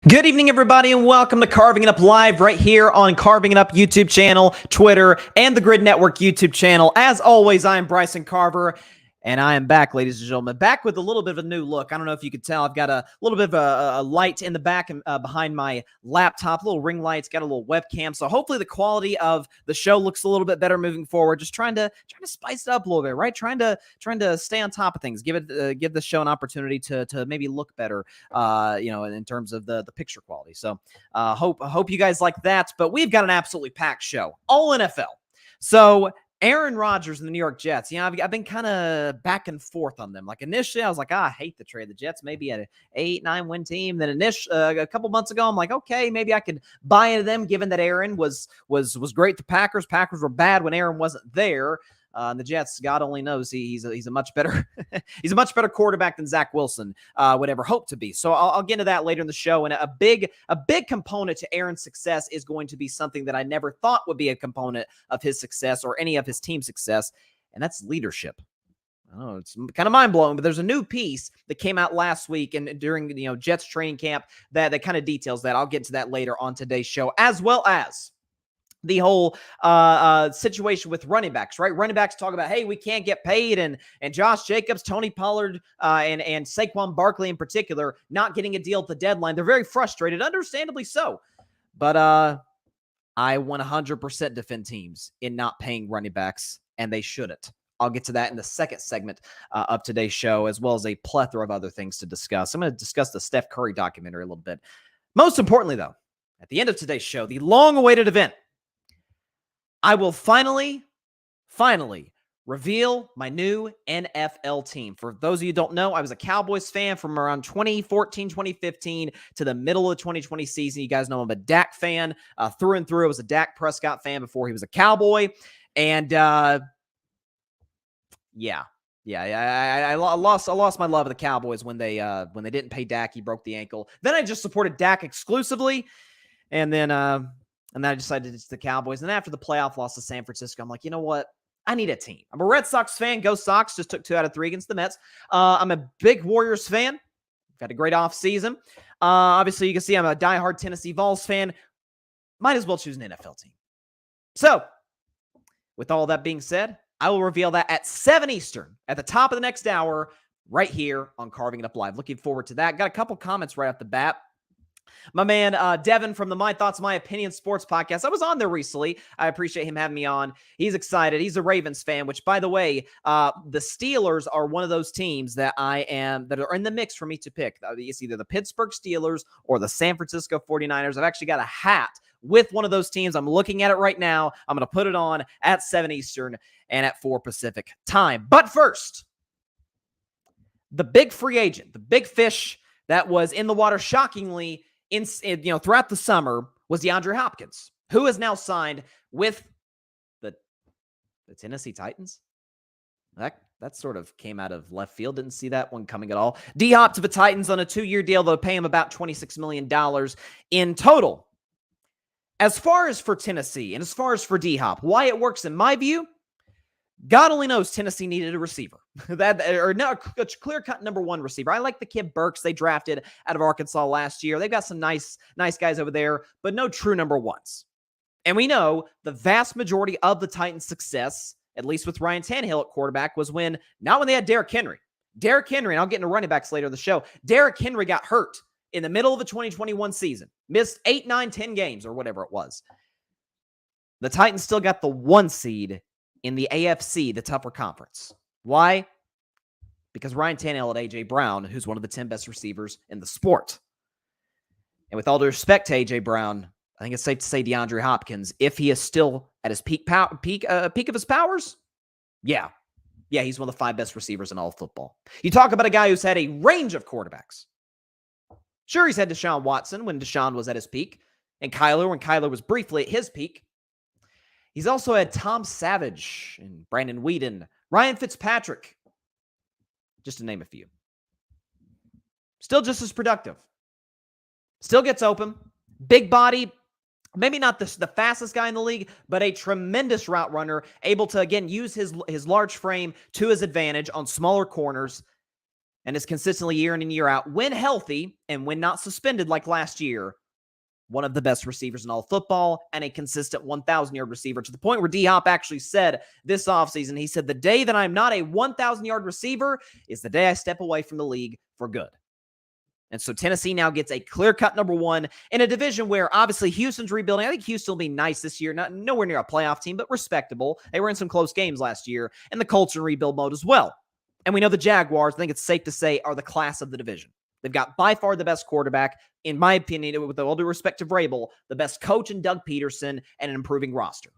Good evening, everybody, and welcome to Carving It Up Live right here on Carving It Up YouTube channel, Twitter, and the Grid Network YouTube channel. As always, I am Bryson Carver, and I am back, ladies and gentlemen, back with a little bit of a new look. I don't know if you could tell. I've got a little bit of a light in the back and behind my laptop, little ring lights, got a little webcam. So hopefully the quality of the show looks a little bit better moving forward. Just trying to spice it up a little bit, right? Trying to stay on top of things. Give the show an opportunity to maybe look better, in terms of the picture quality. So hope you guys like that. But we've got an absolutely packed show, all NFL. So Aaron Rodgers and the New York Jets, I've been kind of back and forth on them. Like initially, I was like, I hate the trade. The Jets maybe at an 8-9 win team. Then a couple months ago, I'm like, okay, maybe I could buy into them, given that Aaron was great to Packers. Packers were bad when Aaron wasn't there. The Jets, God only knows, he's a much better he's a much better quarterback than Zach Wilson would ever hope to be. So I'll get into that later in the show. And a big component to Aaron's success is going to be something that I never thought would be a component of his success or any of his team's success, and that's leadership. I know it's kind of mind-blowing, but there's a new piece that came out last week and during Jets training camp that kind of details that. I'll get to that later on today's show, as well as the whole situation with running backs, right? Running backs talk about, hey, we can't get paid, and Josh Jacobs, Tony Pollard, and Saquon Barkley in particular not getting a deal at the deadline. They're very frustrated, understandably so. But I 100% defend teams in not paying running backs, and they shouldn't. I'll get to that in the second segment of today's show, as well as a plethora of other things to discuss. I'm going to discuss the Steph Curry documentary a little bit. Most importantly, though, at the end of today's show, the long-awaited event, I will finally reveal my new NFL team. For those of you who don't know, I was a Cowboys fan from around 2014, 2015 to the middle of the 2020 season. You guys know I'm a Dak fan through and through. I was a Dak Prescott fan before he was a Cowboy. And I lost my love of the Cowboys when they didn't pay Dak. He broke the ankle. Then I just supported Dak exclusively. And then I decided it's the Cowboys. And after the playoff loss to San Francisco, I'm like, you know what? I need a team. I'm a Red Sox fan. Go Sox. Just took 2 out of 3 against the Mets. I'm a big Warriors fan. Got a great offseason. Obviously, you can see I'm a diehard Tennessee Vols fan. Might as well choose an NFL team. So, with all that being said, I will reveal that at 7 Eastern, at the top of the next hour, right here on Carving It Up Live. Looking forward to that. Got a couple comments right off the bat. My man, Devin from the My Thoughts, My Opinion Sports podcast. I was on there recently. I appreciate him having me on. He's excited. He's a Ravens fan, which, by the way, the Steelers are one of those teams that are in the mix for me to pick. It's either the Pittsburgh Steelers or the San Francisco 49ers. I've actually got a hat with one of those teams. I'm looking at it right now. I'm going to put it on at 7 Eastern and at 4 Pacific time. But first, the big free agent, the big fish that was in the water shockingly throughout the summer was DeAndre Hopkins, who is now signed with the Tennessee Titans. That sort of came out of left field. Didn't see that one coming at all. D-Hop to the Titans on a 2-year deal. They'll pay him about $26 million in total. As far as for Tennessee and as far as for D-Hop, why it works in my view, God only knows Tennessee needed a receiver. A clear-cut number 1 receiver. I like the kid Burks they drafted out of Arkansas last year. They've got some nice guys over there, but no true number 1s. And we know the vast majority of the Titans' success, at least with Ryan Tannehill at quarterback, was not when they had Derrick Henry. Derrick Henry, and I'll get into running backs later in the show, Derrick Henry got hurt in the middle of the 2021 season. Missed 8, 9, 10 games or whatever it was. The Titans still got the 1 seed in the AFC, the tougher conference. Why? Because Ryan Tannehill had A.J. Brown, who's one of the 10 best receivers in the sport. And with all due respect to A.J. Brown, I think it's safe to say DeAndre Hopkins, if he is still at his peak of his powers, yeah, he's one of the 5 best receivers in all of football. You talk about a guy who's had a range of quarterbacks. Sure, he's had Deshaun Watson when Deshaun was at his peak, and Kyler when Kyler was briefly at his peak. He's also had Tom Savage and Brandon Weeden, Ryan Fitzpatrick, just to name a few. Still just as productive. Still gets open. Big body. Maybe not the fastest guy in the league, but a tremendous route runner, able to, again, use his large frame to his advantage on smaller corners. and is consistently year in and year out, when healthy and when not suspended like last year, one of the best receivers in all football and a consistent 1,000-yard receiver, to the point where D-Hop actually said this offseason, he said, the day that I'm not a 1,000-yard receiver is the day I step away from the league for good. And so Tennessee now gets a clear-cut number one in a division where obviously Houston's rebuilding. I think Houston will be nice this year. Nowhere near a playoff team, but respectable. They were in some close games last year, and the Colts are in rebuild mode as well. And we know the Jaguars, I think it's safe to say, are the class of the division. They've got by far the best quarterback, in my opinion, with all due respect to Vrabel, the best coach in Doug Peterson, and an improving roster.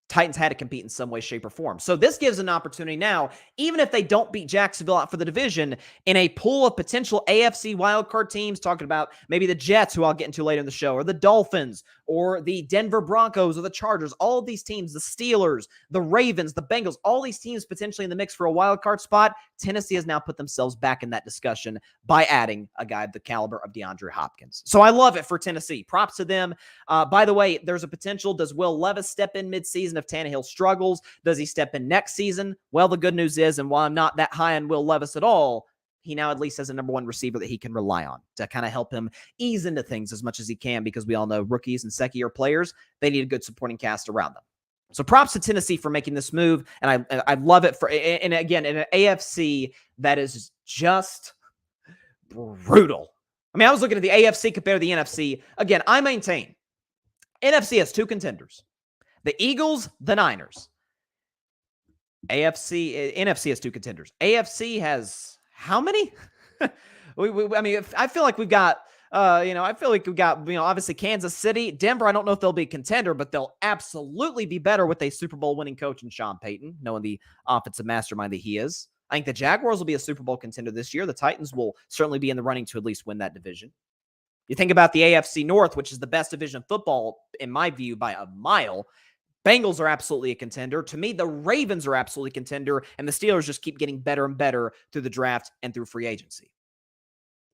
Titans had to compete in some way, shape, or form. So this gives an opportunity now, even if they don't beat Jacksonville out for the division, in a pool of potential AFC wildcard teams, talking about maybe the Jets, who I'll get into later in the show, or the Dolphins, or the Denver Broncos, or the Chargers, all of these teams, the Steelers, the Ravens, the Bengals, all these teams potentially in the mix for a wildcard spot. Tennessee has now put themselves back in that discussion by adding a guy of the caliber of DeAndre Hopkins. So I love it for Tennessee. Props to them. By the way, there's a potential. Does Will Levis step in midseason if Tannehill struggles? Does he step in next season? Well, the good news is, and while I'm not that high on Will Levis at all, he now at least has a number one receiver that he can rely on to kind of help him ease into things as much as he can, because we all know rookies and second-year players, they need a good supporting cast around them. So props to Tennessee for making this move, and I love it for, and again, in an AFC that is just brutal. I mean, I was looking at the AFC compared to the NFC. Again, I maintain NFC has two contenders: the Eagles, the Niners. NFC has two contenders. AFC has how many? I mean, I feel like we've got, obviously Kansas City, Denver. I don't know if they'll be a contender, but they'll absolutely be better with a Super Bowl winning coach in Sean Payton, knowing the offensive mastermind that he is. I think the Jaguars will be a Super Bowl contender this year. The Titans will certainly be in the running to at least win that division. You think about the AFC North, which is the best division of football, in my view, by a mile. Bengals are absolutely a contender. To me, the Ravens are absolutely a contender, and the Steelers just keep getting better and better through the draft and through free agency.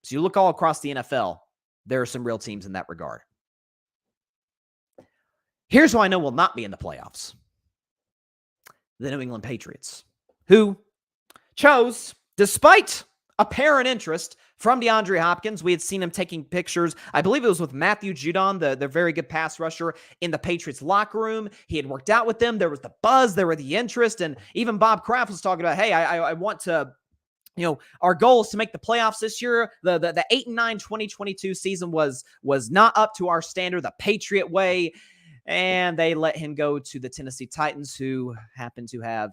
So you look all across the NFL, there are some real teams in that regard. Here's who I know will not be in the playoffs: the New England Patriots, who chose, despite apparent interest from DeAndre Hopkins. We had seen him taking pictures. I believe it was with Matthew Judon, the very good pass rusher, in the Patriots locker room. He had worked out with them. There was the buzz. There were the interest. And even Bob Kraft was talking about, hey, I want to, our goal is to make the playoffs this year. The 8-9 2022 season was not up to our standard, the Patriot way. And they let him go to the Tennessee Titans, who happen to have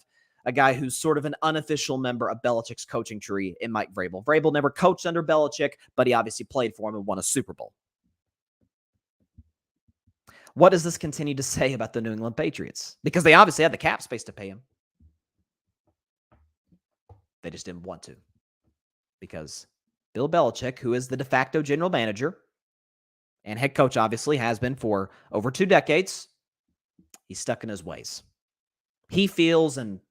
a guy who's sort of an unofficial member of Belichick's coaching tree in Mike Vrabel. Vrabel never coached under Belichick, but he obviously played for him and won a Super Bowl. What does this continue to say about the New England Patriots? Because they obviously had the cap space to pay him. They just didn't want to. Because Bill Belichick, who is the de facto general manager and head coach, obviously has been for over 2 decades, he's stuck in his ways. He feels and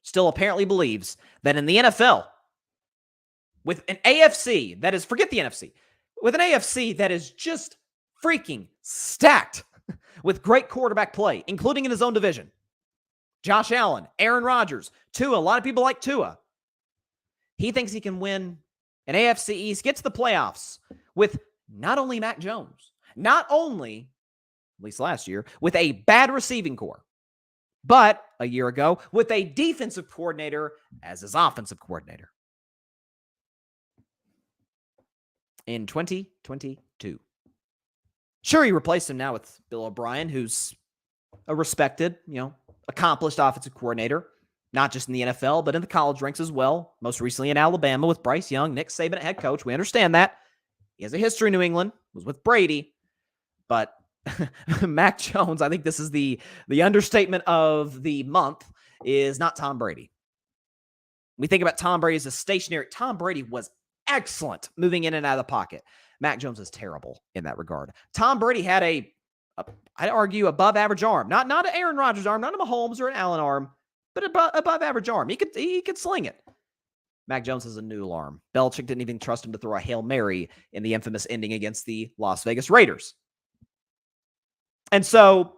still apparently believes that in the NFL, with an AFC that is, forget the NFC, with an AFC that is just freaking stacked with great quarterback play, including in his own division. Josh Allen, Aaron Rodgers, Tua. A lot of people like Tua. He thinks he can win an AFC East, get to the playoffs with not only Mac Jones, not only, at least last year, with a bad receiving core, but a year ago with a defensive coordinator as his offensive coordinator. In 2022. Sure, he replaced him now with Bill O'Brien, who's a respected, accomplished offensive coordinator, not just in the NFL, but in the college ranks as well. Most recently in Alabama with Bryce Young, Nick Saban at head coach. We understand that. He has a history in New England, was with Brady, but Mac Jones, I think this is the understatement of the month, is not Tom Brady. We think about Tom Brady as a stationary. Tom Brady was excellent moving in and out of the pocket. Mac Jones is terrible in that regard. Tom Brady had I'd argue, above average arm. Not an Aaron Rodgers arm, not a Mahomes or an Allen arm, but above average arm. He could sling it. Mac Jones has a noodle arm. Belichick didn't even trust him to throw a Hail Mary in the infamous ending against the Las Vegas Raiders. And so,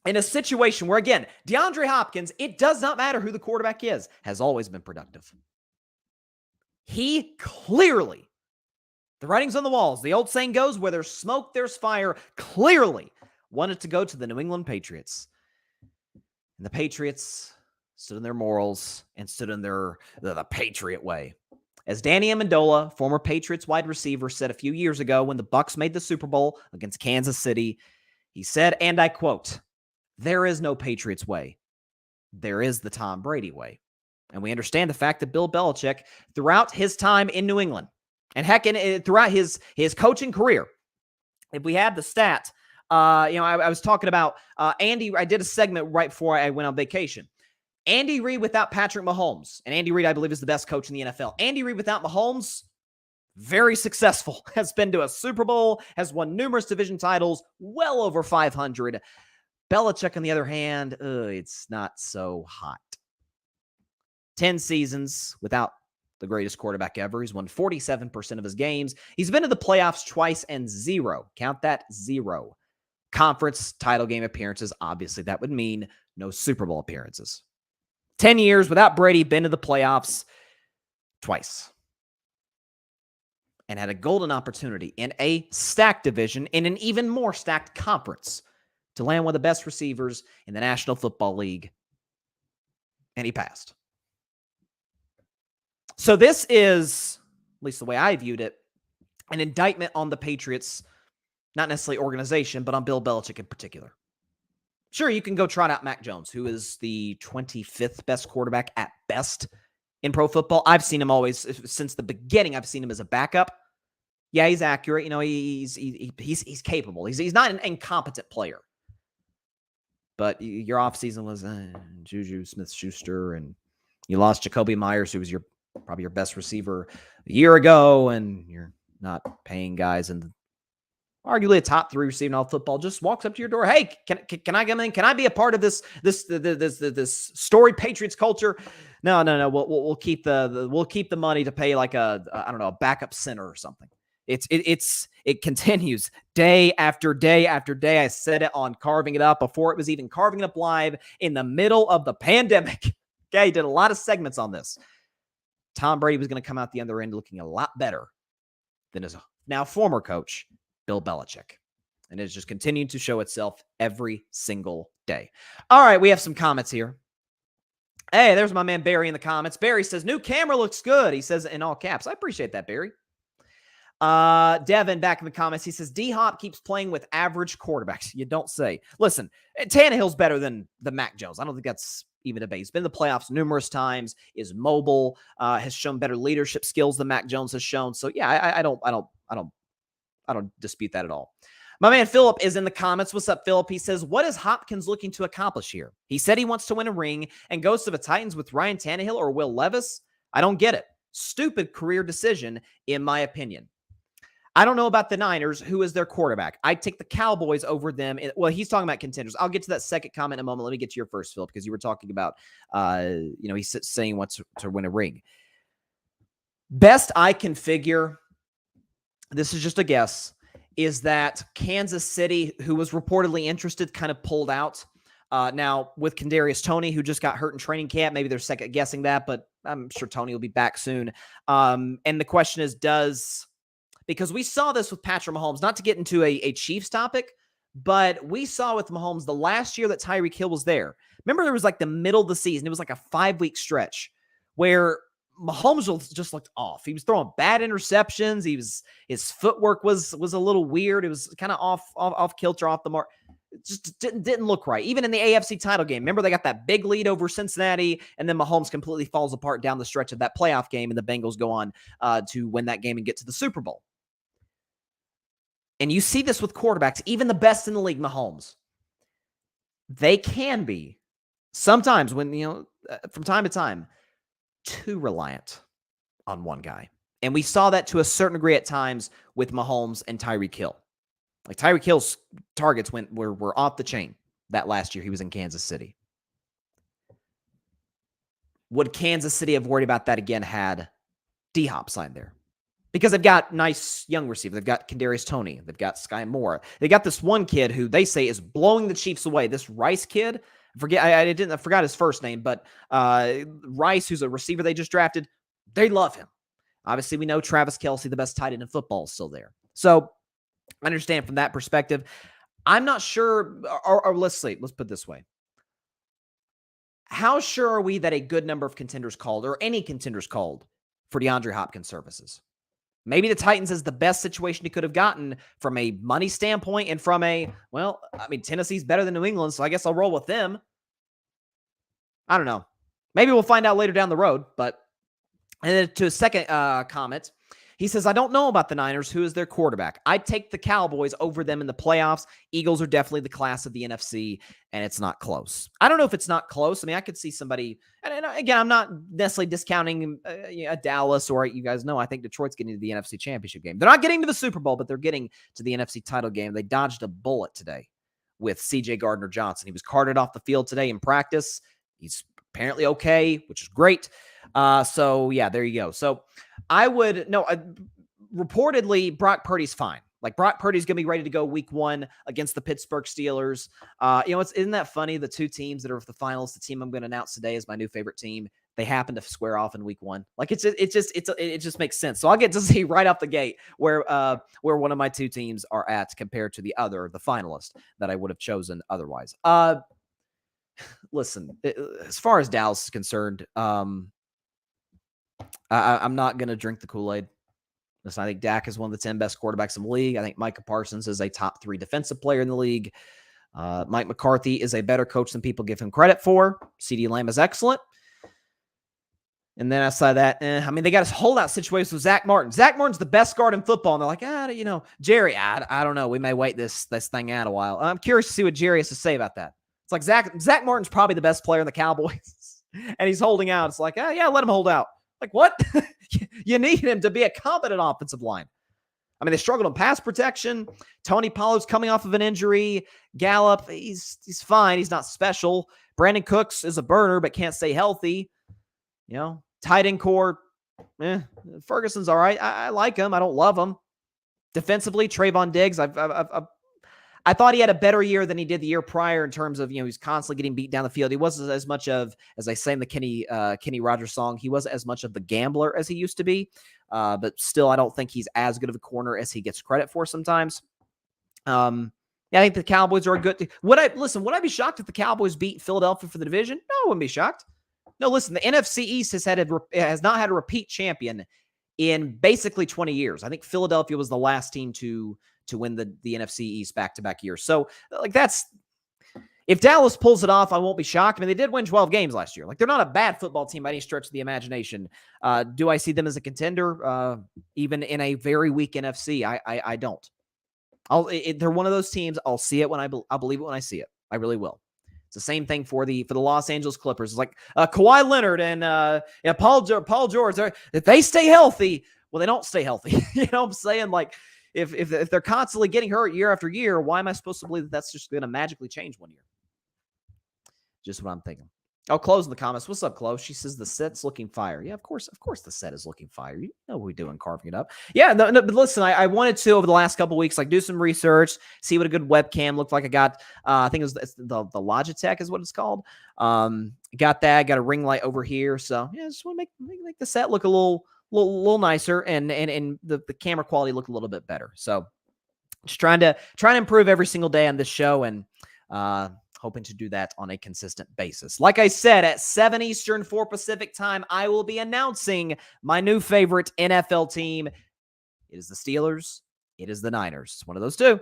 in a situation where, again, DeAndre Hopkins, it does not matter who the quarterback is, has always been productive. He clearly, the writing's on the walls, the old saying goes, where there's smoke, there's fire, clearly wanted to go to the New England Patriots. And the Patriots stood in their morals and stood in the Patriot way. As Danny Amendola, former Patriots wide receiver, said a few years ago when the Bucs made the Super Bowl against Kansas City, he said, and I quote, "There is no Patriots way. There is the Tom Brady way." And we understand the fact that Bill Belichick, throughout his time in New England, and heck, throughout his coaching career, if we had the stat, I was talking about Andy. I did a segment right before I went on vacation. Andy Reid without Patrick Mahomes. And Andy Reid, I believe, is the best coach in the NFL. Andy Reid without Mahomes, very successful. Has been to a Super Bowl, has won numerous division titles, well over 500. Belichick, on the other hand, it's not so hot. 10 seasons without the greatest quarterback ever. He's won 47% of his games. He's been to the playoffs twice and 0. Count that, 0. Conference title game appearances. Obviously, that would mean no Super Bowl appearances. 10 years without Brady, been to the playoffs twice. And had a golden opportunity in a stacked division, in an even more stacked conference, to land one of the best receivers in the National Football League. And he passed. So this is, at least the way I viewed it, an indictment on the Patriots, not necessarily organization, but on Bill Belichick in particular. Sure, you can go trot out Mac Jones, who is the 25th best quarterback at best in pro football. I've seen him always, since the beginning, I've seen him as a backup. Yeah, he's accurate. You know, he's capable. He's not an incompetent player. But your offseason was Juju Smith-Schuster, and you lost Jacoby Myers, who was probably your best receiver a year ago, and you're not paying guys in arguably a top 3 receiver in all football, just walks up to your door. Hey, can I come in? Can I be a part of this story Patriots culture? No. We'll keep the money to pay like a backup center or something. It continues day after day after day. I said it on Carving It Up before it was even Carving It Up live in the middle of the pandemic. Okay, did a lot of segments on this. Tom Brady was going to come out the other end looking a lot better than his now former coach, Bill Belichick. And it's just continuing to show itself every single day. All right, we have some comments here. Hey, there's my man Barry in the comments. Barry says, new camera looks good. He says it in all caps. I appreciate that, Barry. Devin back in the comments. He says, D-Hop keeps playing with average quarterbacks. You don't say. Listen, Tannehill's better than the Mac Jones. I don't think that's even a debate. He's been in the playoffs numerous times, is mobile, has shown better leadership skills than Mac Jones has shown. So yeah, I don't dispute that at all. My man Philip is in the comments. What's up, Philip? He says, what is Hopkins looking to accomplish here? He said he wants to win a ring and goes to the Titans with Ryan Tannehill or Will Levis. I don't get it. Stupid career decision, in my opinion. I don't know about the Niners. Who is their quarterback? I'd take the Cowboys over them. Well, he's talking about contenders. I'll get to that second comment in a moment. Let me get to your first, Philip, because you were talking about, he's saying he wants to win a ring. Best I can figure, this is just a guess, is that Kansas City, who was reportedly interested, kind of pulled out. Now, with Kadarius Toney, who just got hurt in training camp, maybe they're second guessing that, but I'm sure Toney will be back soon. And the question is, because we saw this with Patrick Mahomes, not to get into a Chiefs topic, but we saw with Mahomes the last year that Tyreek Hill was there. Remember, there was like the middle of the season. It was like a 5-week stretch where Mahomes just looked off. He was throwing bad interceptions. His footwork was a little weird. It was kind of off kilter, off the mark. It just didn't look right. Even in the AFC title game, remember they got that big lead over Cincinnati, and then Mahomes completely falls apart down the stretch of that playoff game, and the Bengals go on to win that game and get to the Super Bowl. And you see this with quarterbacks, even the best in the league, Mahomes. They can be sometimes from time to time, too reliant on one guy. And we saw that to a certain degree at times with Mahomes and Tyreek Hill. Like Tyreek Hill's targets were off the chain that last year he was in Kansas City. Would Kansas City have worried about that again had D-Hop signed there? Because they've got nice young receivers. They've got Kadarius Toney. They've got Sky Moore. They got this one kid who they say is blowing the Chiefs away. This Rice kid. I forgot his first name, but Rice, who's a receiver they just drafted, they love him. Obviously, we know Travis Kelce, the best tight end in football, is still there. So I understand from that perspective. I'm not sure, or let's put it this way. How sure are we that a good number of contenders called, or any contenders called, for DeAndre Hopkins services? Maybe the Titans is the best situation he could have gotten from a money standpoint and from Tennessee's better than New England, so I guess I'll roll with them. I don't know. Maybe we'll find out later down the road, but and then to a second comment, he says, I don't know about the Niners. Who is their quarterback? I'd take the Cowboys over them in the playoffs. Eagles are definitely the class of the NFC, and it's not close. I don't know if it's not close. I mean, I could see somebody, and again, I'm not necessarily discounting Dallas, or you guys know, I think Detroit's getting to the NFC Championship game. They're not getting to the Super Bowl, but they're getting to the NFC title game. They dodged a bullet today with C.J. Gardner-Johnson. He was carted off the field today in practice. He's apparently okay, which is great. So yeah, there you go. So reportedly Brock Purdy's fine. Like Brock Purdy's going to be ready to go week 1 against the Pittsburgh Steelers. Isn't that funny? The two teams that are the finals, the team I'm going to announce today is my new favorite team. They happen to square off in week 1. Like it just makes sense. So I'll get to see right off the gate where one of my two teams are at compared to the finalist that I would have chosen otherwise. Listen, as far as Dallas is concerned, I'm not going to drink the Kool-Aid. Listen, I think Dak is one of the 10 best quarterbacks in the league. I think Micah Parsons is a top 3 defensive player in the league. Mike McCarthy is a better coach than people give him credit for. CeeDee Lamb is excellent. And then outside that, they got a holdout situation with Zach Martin. Zach Martin's the best guard in football. And they're like, Jerry, I don't know. We may wait this thing out a while. I'm curious to see what Jerry has to say about that. It's like Zach Martin's probably the best player in the Cowboys. And he's holding out. It's like, yeah, let him hold out. Like, what? You need him to be a competent offensive line. I mean, they struggled in pass protection. Tony Pollard's coming off of an injury. Gallup, he's fine. He's not special. Brandon Cooks is a burner, but can't stay healthy. Tight end core, Ferguson's all right. I like him. I don't love him. Defensively, Trayvon Diggs, I thought he had a better year than he did the year prior in terms of, he's constantly getting beat down the field. He wasn't as much of, as I say in the Kenny Rogers song, he wasn't as much of the gambler as he used to be. But still, I don't think he's as good of a corner as he gets credit for sometimes. I think the Cowboys are a good. Would I be shocked if the Cowboys beat Philadelphia for the division? No, I wouldn't be shocked. No, listen, the NFC East has not had a repeat champion in basically 20 years. I think Philadelphia was the last team to win the NFC East back-to-back years. So, if Dallas pulls it off, I won't be shocked. I mean, they did win 12 games last year. Like, they're not a bad football team by any stretch of the imagination. Do I see them as a contender, even in a very weak NFC? I don't. They're one of those teams. I'll see it I'll believe it when I see it. I really will. It's the same thing for the Los Angeles Clippers. It's like Kawhi Leonard and Paul George. If they stay healthy, well, they don't stay healthy. You know what I'm saying? Like, if they're constantly getting hurt year after year, why am I supposed to believe that that's just going to magically change one year? Just what I'm thinking. Oh, Chloe's in the comments. What's up, Chloe? She says the set's looking fire. Yeah, of course the set is looking fire. You know what we do in carving it up. Yeah, no, but listen, I wanted to, over the last couple of weeks, do some research, see what a good webcam looked like. I got, I think it's the Logitech is what it's called. Got that. Got a ring light over here. So yeah, just want to make the set look a little nicer, and the camera quality look a little bit better. So just trying to improve every single day on this show, and hoping to do that on a consistent basis. Like I said, at 7 Eastern, 4 Pacific time, I will be announcing my new favorite NFL team. It is the Steelers. It is the Niners. It's one of those two.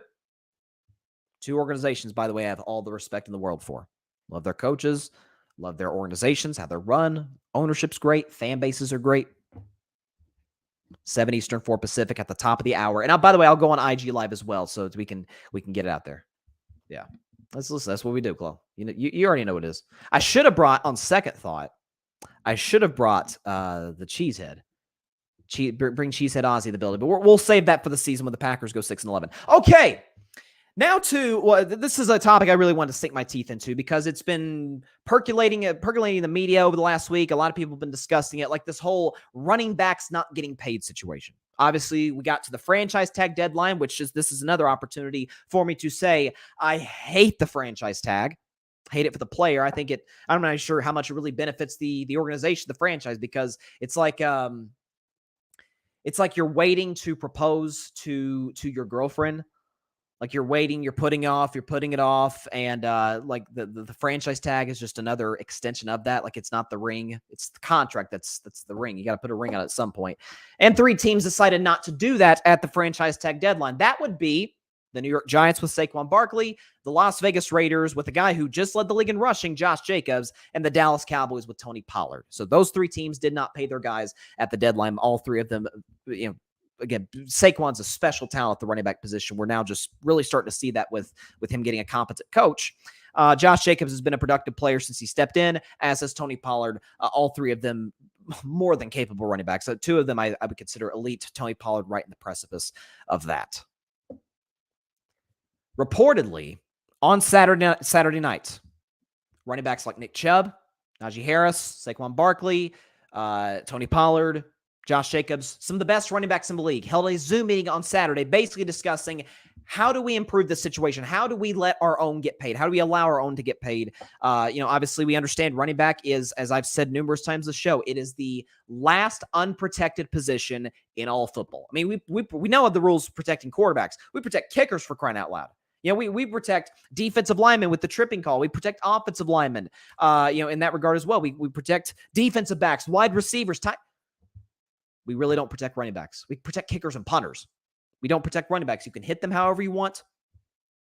Two organizations, by the way, I have all the respect in the world for. Love their coaches. Love their organizations, how they're run. Ownership's great. Fan bases are great. 7 Eastern, 4 Pacific at the top of the hour. And by the way, I'll go on IG Live as well, so we can get it out there. Yeah. Let's listen. That's what we do, Chloe. You already know what it is. I should have brought, on second thought, the Cheesehead. Bring Cheesehead Ozzy to the building. But we'll save that for the season when the Packers go 6-11. Okay. Now this is a topic I really wanted to sink my teeth into because it's been percolating in the media over the last week. A lot of people have been discussing it, like this whole running backs not getting paid situation. Obviously, we got to the franchise tag deadline, this is another opportunity for me to say I hate the franchise tag. Hate it for the player. I think I'm not sure how much it really benefits the organization, the franchise, because it's like It's like you're waiting to propose to your girlfriend. Like you're waiting, you're putting it off, and like the franchise tag is just another extension of that. Like it's not the ring, it's the contract that's the ring. You got to put a ring on it at some point. And 3 teams decided not to do that at the franchise tag deadline. That would be the New York Giants with Saquon Barkley, the Las Vegas Raiders with a guy who just led the league in rushing, Josh Jacobs, and the Dallas Cowboys with Tony Pollard. So those 3 teams did not pay their guys at the deadline. All 3 of them, again, Saquon's a special talent at the running back position. We're now just really starting to see that with him getting a competent coach. Josh Jacobs has been a productive player since he stepped in, as has Tony Pollard. All 3 of them more than capable running backs. So 2 of them I would consider elite. Tony Pollard right in the precipice of that. Reportedly, on Saturday night, running backs like Nick Chubb, Najee Harris, Saquon Barkley, Tony Pollard, Josh Jacobs, some of the best running backs in the league, held a Zoom meeting on Saturday basically discussing how do we improve the situation? How do we let our own get paid? How do we allow our own to get paid? Obviously we understand running back is, as I've said numerous times on the show, it is the last unprotected position in all football. I mean, we know the rules protecting quarterbacks. We protect kickers, for crying out loud. We protect defensive linemen with the tripping call. We protect offensive linemen, in that regard as well. We protect defensive backs, wide receivers. We really don't protect running backs. We protect kickers and punters. We don't protect running backs. You can hit them however you want.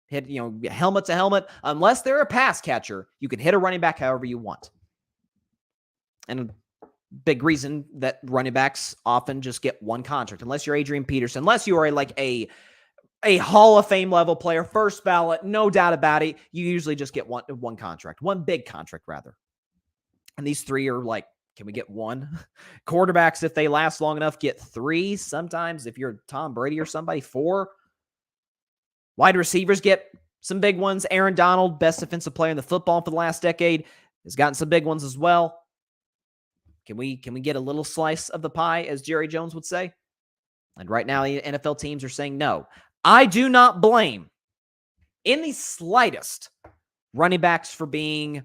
Hit, helmet to helmet. Unless they're a pass catcher, you can hit a running back however you want. And a big reason that running backs often just get one contract. Unless you're Adrian Peterson, unless you are a Hall of Fame level player, first ballot, no doubt about it, you usually just get one contract, one big contract rather. And these 3 are like, can we get 1? Quarterbacks, if they last long enough, get 3. Sometimes if you're Tom Brady or somebody, 4. Wide receivers get some big ones. Aaron Donald, best defensive player in the football for the last decade, has gotten some big ones as well. Can we get a little slice of the pie, as Jerry Jones would say? And right now, the NFL teams are saying no. I do not blame, in the slightest, running backs for being,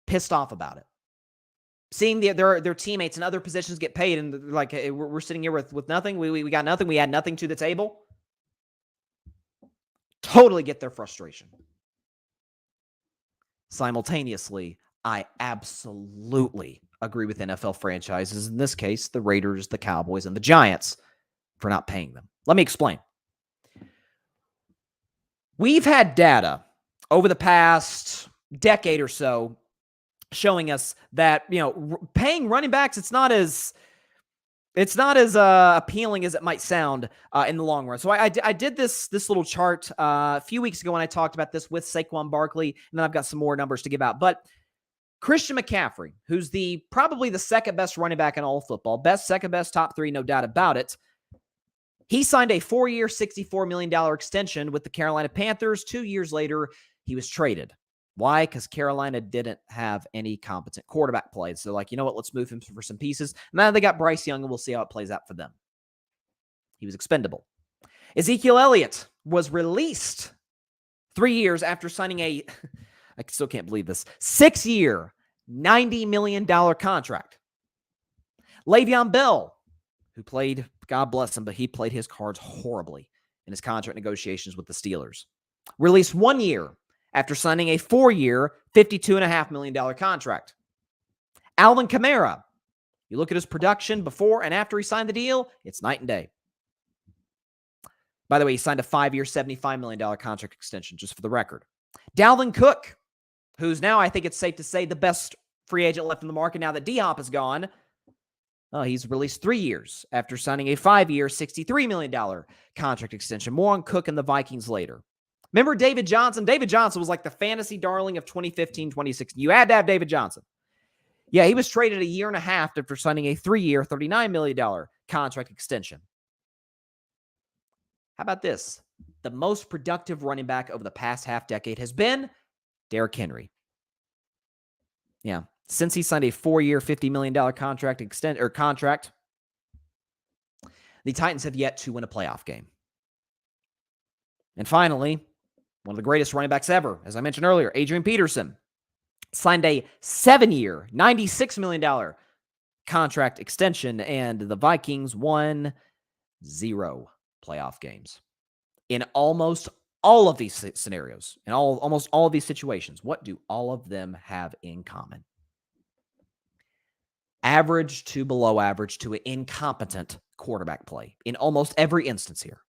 pissed off about it. Seeing their teammates in other positions get paid, and like, hey, we're sitting here with nothing. We got nothing. We had nothing to the table. Totally get their frustration. Simultaneously, I absolutely agree with NFL franchises, in this case, the Raiders, the Cowboys, and the Giants, for not paying them. Let me explain. We've had data over the past decade or so showing us that, paying running backs, it's not as appealing as it might sound in the long run. So I did this little chart a few weeks ago when I talked about this with Saquon Barkley, and then I've got some more numbers to give out. But Christian McCaffrey, who's probably the second best running back in all of football, second best, top 3, no doubt about it. He signed a 4-year, $64 million extension with the Carolina Panthers. 2 years later, he was traded. Why? Because Carolina didn't have any competent quarterback play. So like, you know what? Let's move him for some pieces. Now they got Bryce Young, and we'll see how it plays out for them. He was expendable. Ezekiel Elliott was released 3 years after signing I still can't believe this, 6-year, $90 million contract. Le'Veon Bell, who played, God bless him, but he played his cards horribly in his contract negotiations with the Steelers. Released 1 year after signing a 4-year, $52.5 million contract. Alvin Kamara, you look at his production before and after he signed the deal, it's night and day. By the way, he signed a 5-year, $75 million contract extension, just for the record. Dalvin Cook, who's now, I think it's safe to say, the best free agent left in the market now that D-Hop is gone. He's released 3 years after signing a 5-year, $63 million contract extension. More on Cook and the Vikings later. Remember David Johnson? David Johnson was like the fantasy darling of 2015, 2016. You had to have David Johnson. Yeah, he was traded a year and a half after signing a 3-year, $39 million contract extension. How about this? The most productive running back over the past half decade has been Derrick Henry. Yeah. Since he signed a 4-year, $50 million contract, the Titans have yet to win a playoff game. And finally, one of the greatest running backs ever, as I mentioned earlier, Adrian Peterson, signed a 7-year, $96 million contract extension, and the Vikings won 0 playoff games. In almost all of these scenarios, in almost all of these situations, what do all of them have in common? Average to below average to incompetent quarterback play in almost every instance here.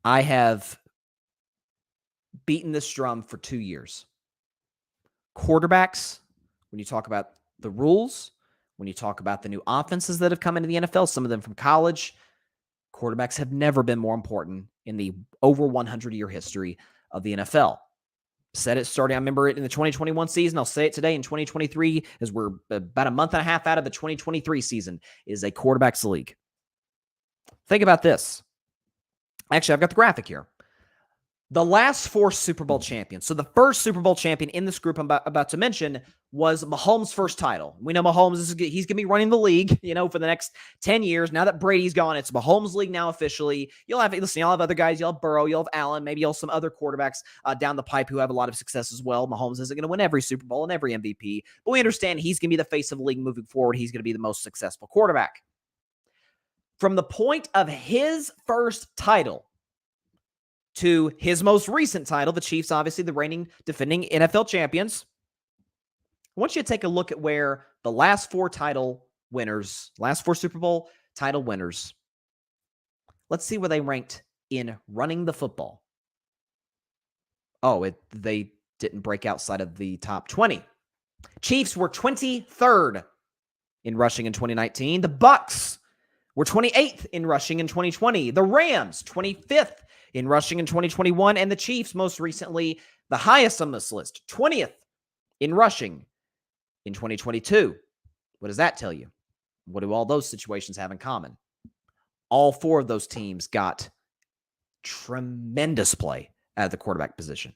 I have beaten this drum for 2 years. Quarterbacks, when you talk about the rules, when you talk about the new offenses that have come into the NFL, some of them from college, quarterbacks have never been more important in the over 100-year history of the NFL. Said it starting, I remember it in the 2021 season. I'll say it today in 2023, as we're about a month and a half out of the 2023 season, is a quarterback's league. Think about this. Actually, I've got the graphic here. The last 4 Super Bowl champions. So the first Super Bowl champion in this group I'm about to mention was Mahomes' first title. We know Mahomes, he's going to be running the league, for the next 10 years. Now that Brady's gone, it's Mahomes' league now officially. You'll have other guys. You'll have Burrow, you'll have Allen, maybe you'll have some other quarterbacks down the pipe who have a lot of success as well. Mahomes isn't going to win every Super Bowl and every MVP, but we understand he's going to be the face of the league moving forward. He's going to be the most successful quarterback. From the point of his first title to his most recent title, the Chiefs, obviously the reigning, defending NFL champions, I want you to take a look at where the last 4 Super Bowl title winners, let's see where they ranked in running the football. They didn't break outside of the top 20. Chiefs were 23rd in rushing in 2019. The Bucs were 28th in rushing in 2020. The Rams, 25th in rushing in 2021, and the Chiefs, most recently, the highest on this list, 20th in rushing in 2022. What does that tell you? What do all those situations have in common? All 4 of those teams got tremendous play out of the quarterback position.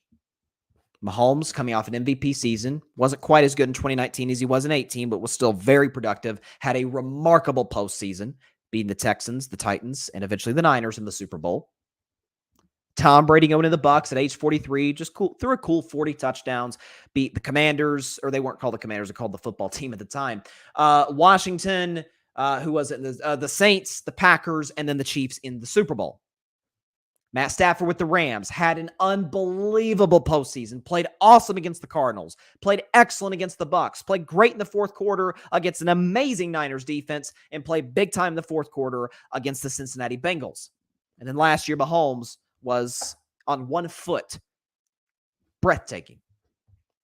Mahomes, coming off an MVP season, wasn't quite as good in 2019 as he was in 18, but was still very productive, had a remarkable postseason, beating the Texans, the Titans, and eventually the Niners in the Super Bowl. Tom Brady going to the Bucs at age 43, just cool, threw a cool 40 touchdowns, beat the Commanders, or they weren't called the Commanders, they're called the football team at the time. Washington, who was it? The Saints, the Packers, and then the Chiefs in the Super Bowl. Matt Stafford with the Rams had an unbelievable postseason, played awesome against the Cardinals, played excellent against the Bucs, played great in the fourth quarter against an amazing Niners defense, and played big time in the fourth quarter against the Cincinnati Bengals. And then last year, Mahomes was on one foot. Breathtaking.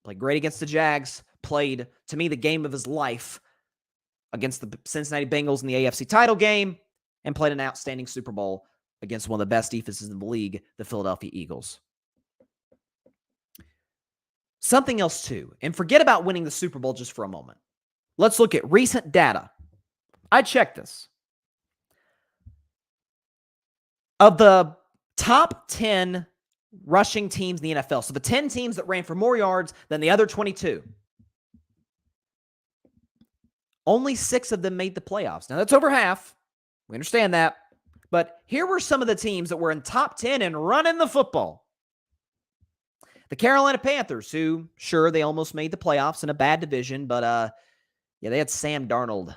Played great against the Jags. Played, to me, the game of his life against the Cincinnati Bengals in the AFC title game. And played an outstanding Super Bowl against one of the best defenses in the league, the Philadelphia Eagles. Something else, too. And forget about winning the Super Bowl just for a moment. Let's look at recent data. I checked this. Of the top 10 rushing teams in the NFL. So the 10 teams that ran for more yards than the other 22. Only 6 of them made the playoffs. Now, that's over half. We understand that. But here were some of the teams that were in top 10 and running the football. The Carolina Panthers, who, sure, they almost made the playoffs in a bad division, but they had Sam Darnold.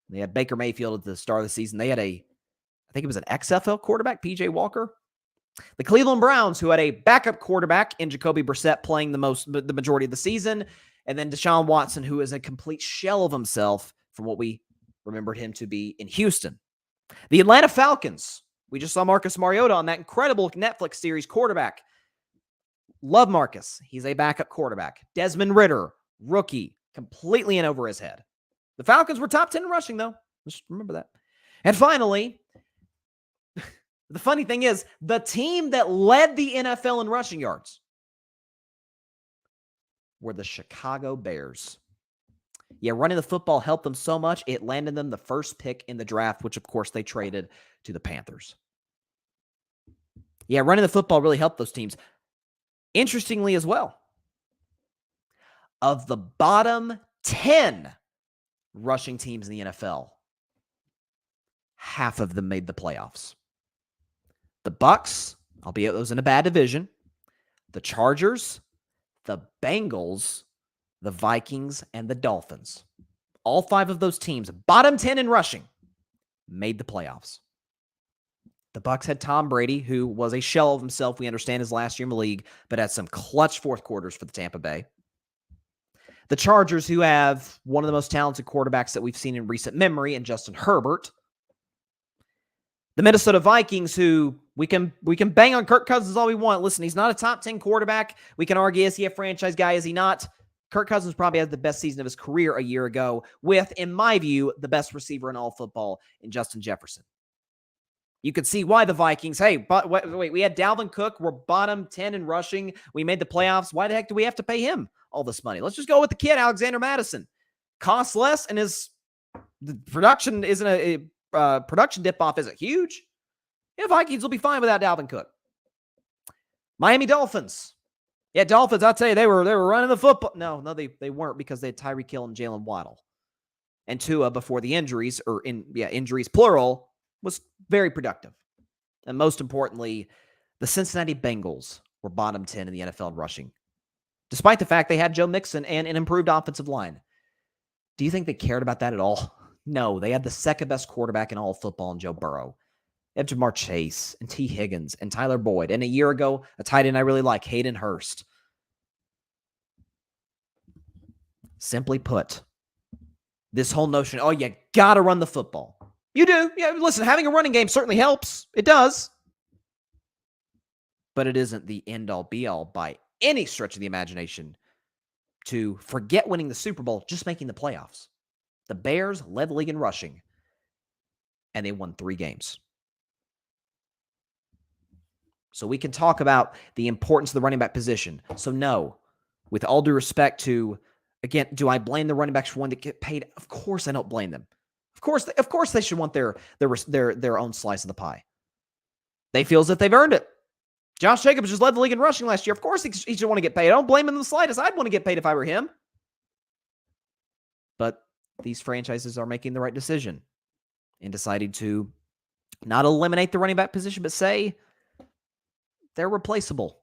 They had Baker Mayfield at the start of the season. They had I think it was an XFL quarterback, PJ Walker. The Cleveland Browns, who had a backup quarterback in Jacoby Brissett playing the majority of the season, and then Deshaun Watson, who is a complete shell of himself from what we remembered him to be in Houston. The Atlanta Falcons, we just saw Marcus Mariota on that incredible Netflix series quarterback. Love Marcus. He's a backup quarterback. Desmond Ridder, rookie, completely in over his head. The Falcons were top 10 rushing, though. Just remember that. And finally, the funny thing is, the team that led the NFL in rushing yards were the Chicago Bears. Yeah, running the football helped them so much, it landed them the first pick in the draft, which, of course, they traded to the Panthers. Yeah, running the football really helped those teams. Interestingly as well, of the bottom 10 rushing teams in the NFL, half of them made the playoffs. The Bucs, albeit those in a bad division, the Chargers, the Bengals, the Vikings, and the Dolphins. all 5 of those teams, bottom 10 in rushing, made the playoffs. The Bucs had Tom Brady, who was a shell of himself, we understand, his last year in the league, but had some clutch fourth quarters for the Tampa Bay. The Chargers, who have one of the most talented quarterbacks that we've seen in recent memory in Justin Herbert. The Minnesota Vikings, who we can bang on Kirk Cousins all we want. Listen, he's not a top 10 quarterback. We can argue, is he a franchise guy? Is he not? Kirk Cousins probably had the best season of his career a year ago with, in my view, the best receiver in all football in Justin Jefferson. You could see why the Vikings, hey, but wait, we had Dalvin Cook. We're bottom 10 in rushing. We made the playoffs. Why the heck do we have to pay him all this money? Let's just go with the kid, Alexander Mattison. Costs less, and the production isn't a production dip-off isn't huge. Yeah, Vikings will be fine without Dalvin Cook. Miami Dolphins. Yeah, Dolphins, I'll tell you, they were running the football. No, they weren't, because they had Tyreek Hill and Jalen Waddle. And Tua, before the injuries, injuries plural, was very productive. And most importantly, the Cincinnati Bengals were bottom 10 in the NFL in rushing, despite the fact they had Joe Mixon and an improved offensive line. Do you think they cared about that at all? No, they had the second best quarterback in all of football in Joe Burrow. They have Jamar Chase and T. Higgins and Tyler Boyd. And a year ago, a tight end I really like, Hayden Hurst. Simply put, this whole notion, oh, you got to run the football. You do. Yeah, listen, having a running game certainly helps. It does. But it isn't the end-all, be-all by any stretch of the imagination to forget winning the Super Bowl, just making the playoffs. The Bears led the league in rushing, and they won 3 games. So we can talk about the importance of the running back position. So no, with all due respect to, again, do I blame the running backs for wanting to get paid? Of course I don't blame them. Of course they should want their own slice of the pie. They feel as if they've earned it. Josh Jacobs just led the league in rushing last year. Of course he should want to get paid. I don't blame him in the slightest. I'd want to get paid if I were him. But these franchises are making the right decision in deciding to not eliminate the running back position, but say they're replaceable.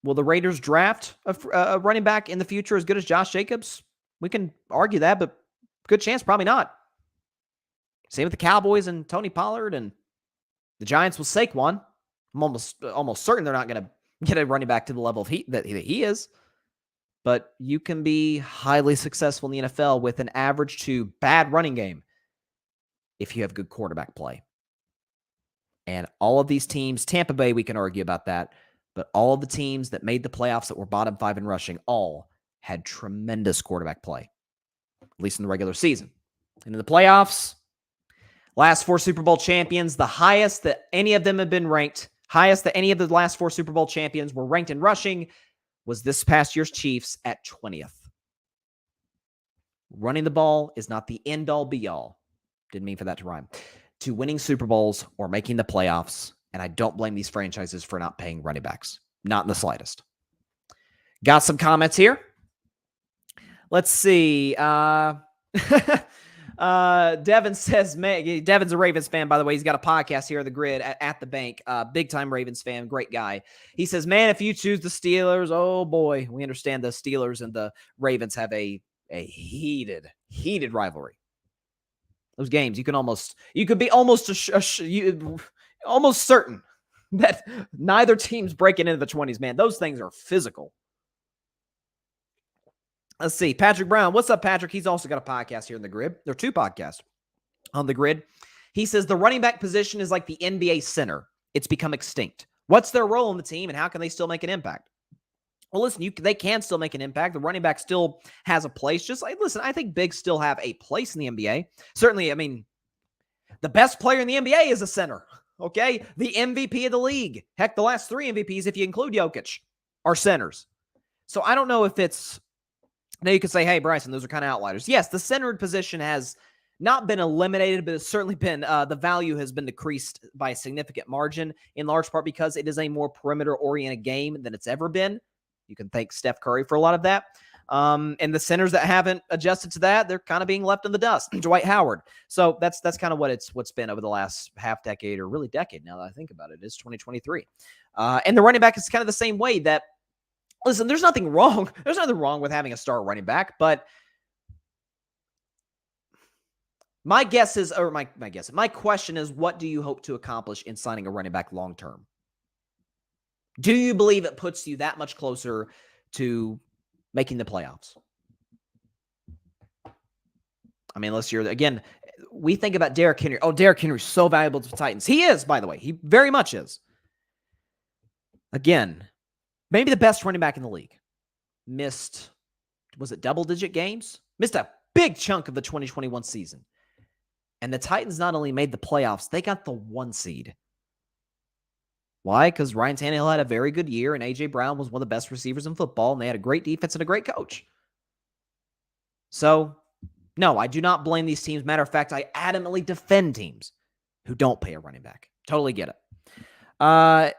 Will the Raiders draft a running back in the future as good as Josh Jacobs? We can argue that, but good chance, probably not. Same with the Cowboys and Tony Pollard, and the Giants with Saquon. I'm almost certain they're not going to get a running back to the level of that he is. But you can be highly successful in the NFL with an average to bad running game if you have good quarterback play. And all of these teams, Tampa Bay, we can argue about that, but all of the teams that made the playoffs that were bottom 5 in rushing all had tremendous quarterback play, at least in the regular season. And in the playoffs, last 4 Super Bowl champions, the highest that any of them have been ranked, highest that any of the last 4 Super Bowl champions were ranked in rushing, was this past year's Chiefs at 20th. Running the ball is not the end-all, be-all. Didn't mean for that to rhyme. To winning Super Bowls or making the playoffs, and I don't blame these franchises for not paying running backs. Not in the slightest. Got some comments here. Let's see. Devin says, Devin's a Ravens fan, by the way. He's got a podcast here at the Grid at the bank. Big time Ravens fan. Great guy. He says, man, if you choose the Steelers, oh boy, we understand the Steelers and the Ravens have a heated rivalry. Those games, you could be almost certain that neither team's breaking into the 20s, man. Those things are physical. Let's see. Patrick Brown. What's up, Patrick? He's also got a podcast here in the Grid. There are 2 podcasts on the Grid. He says the running back position is like the NBA center. It's become extinct. What's their role in the team, and how can they still make an impact? Well, listen, they can still make an impact. The running back still has a place. I think bigs still have a place in the NBA. Certainly, I mean, the best player in the NBA is a center, okay? The MVP of the league. Heck, the last 3 MVPs, if you include Jokic, are centers. So I don't know if it's... Now you could say, hey, Bryson, those are kind of outliers. Yes, the centered position has not been eliminated, but it's certainly been, the value has been decreased by a significant margin, in large part because it is a more perimeter-oriented game than it's ever been. You can thank Steph Curry for a lot of that. And the centers that haven't adjusted to that, they're kind of being left in the dust. Dwight Howard. So that's kind of what's been over the last half decade, or really decade now that I think about it. It's 2023. And the running back is kind of the same way that, listen, there's nothing wrong. There's nothing wrong with having a star running back, but My guess is, or my question is, what do you hope to accomplish in signing a running back long term? Do you believe it puts you that much closer to making the playoffs? I mean, unless you're, again, we think about Derrick Henry. Oh, Derrick Henry's so valuable to the Titans. He is, by the way. He very much is. Again, maybe the best running back in the league. Missed, was it double-digit games? Missed a big chunk of the 2021 season. And the Titans not only made the playoffs, they got the 1 seed. Why? Because Ryan Tannehill had a very good year, and A.J. Brown was one of the best receivers in football, and they had a great defense and a great coach. So, no, I do not blame these teams. Matter of fact, I adamantly defend teams who don't pay a running back. Totally get it.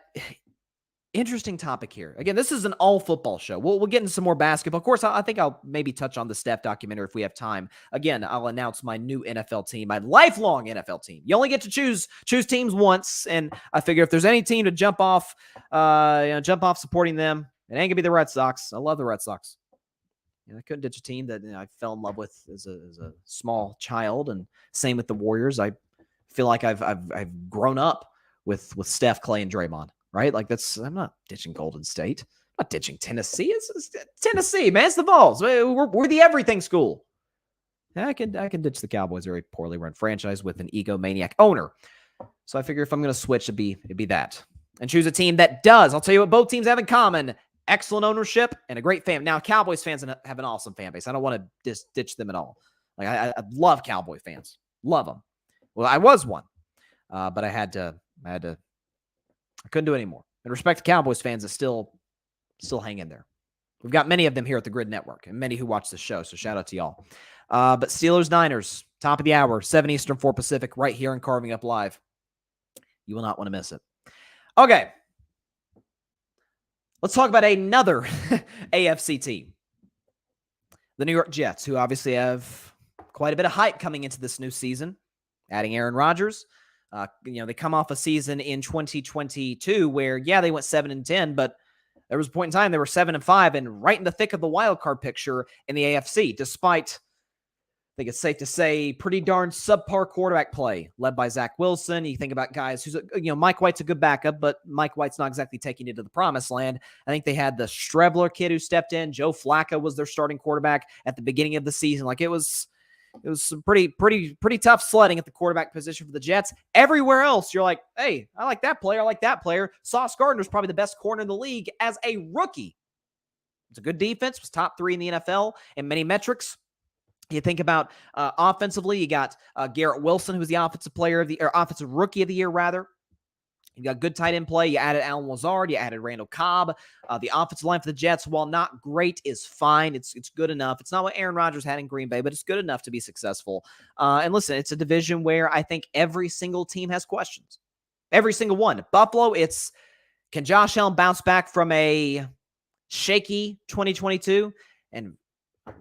Interesting topic here. Again, this is an all-football show. We'll get into some more basketball. Of course, I think I'll maybe touch on the Steph documentary if we have time. Again, I'll announce my new NFL team, my lifelong NFL team. You only get to choose teams once, and I figure if there's any team to jump off supporting them, it ain't gonna be the Red Sox. I love the Red Sox. I couldn't ditch a team that I fell in love with as a small child, and same with the Warriors. I feel like I've grown up with Steph, Clay, and Draymond. Right? Like I'm not ditching Golden State. I'm not ditching Tennessee. It's Tennessee, man. It's the Vols. We're the everything school. I can ditch the Cowboys, a very poorly run franchise with an egomaniac owner. So I figure if I'm going to switch, it'd be that. And choose a team that does. I'll tell you what both teams have in common. Excellent ownership and a great fan. Now, Cowboys fans have an awesome fan base. I don't want to ditch them at all. Like I love Cowboy fans. Love them. Well, I was one. But I had to I couldn't do it anymore. And respect to Cowboys fans that still hang in there. We've got many of them here at the Grid Network and many who watch the show, so shout out to y'all. But Steelers-Niners, top of the hour, 7 Eastern, 4 Pacific, right here on Carving Up Live. You will not want to miss it. Okay. Let's talk about another AFC team. The New York Jets, who obviously have quite a bit of hype coming into this new season, adding Aaron Rodgers. They come off a season in 2022 where, they went 7-10, but there was a point in time they were 7-5 and right in the thick of the wild card picture in the AFC, despite, I think it's safe to say, pretty darn subpar quarterback play led by Zach Wilson. You think about guys who's, Mike White's a good backup, but Mike White's not exactly taking it to the promised land. I think they had the Strebler kid who stepped in. Joe Flacco was their starting quarterback at the beginning of the season. Like it was some pretty tough sledding at the quarterback position for the Jets. Everywhere else, you're like, hey, I like that player. I like that player. Sauce Gardner's probably the best corner in the league as a rookie. It's a good defense. Was top 3 in the NFL in many metrics. You think about offensively, you got Garrett Wilson, who's the offensive rookie of the year, rather. You got good tight end play. You added Alan Lazard. You added Randall Cobb. The offensive line for the Jets, while not great, is fine. It's good enough. It's not what Aaron Rodgers had in Green Bay, but it's good enough to be successful. And listen, it's a division where I think every single team has questions. Every single one. Buffalo, can Josh Allen bounce back from a shaky 2022? And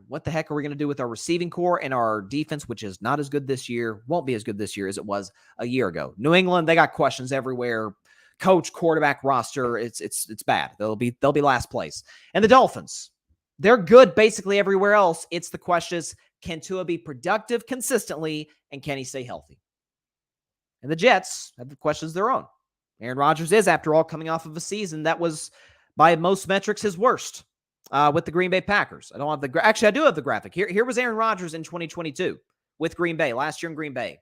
what the heck are we going to do with our receiving core and our defense, which is not as good this year, won't be as good this year as it was a year ago. New England, they got questions everywhere. Coach, quarterback, roster, it's bad. They'll be last place. And the Dolphins, they're good basically everywhere else. It's the question is, can Tua be productive consistently, and can he stay healthy? And the Jets have the questions of their own. Aaron Rodgers is, after all, coming off of a season that was, by most metrics, his worst. With the Green Bay Packers. I do have the graphic. Here was Aaron Rodgers in 2022 with Green Bay, last year in Green Bay.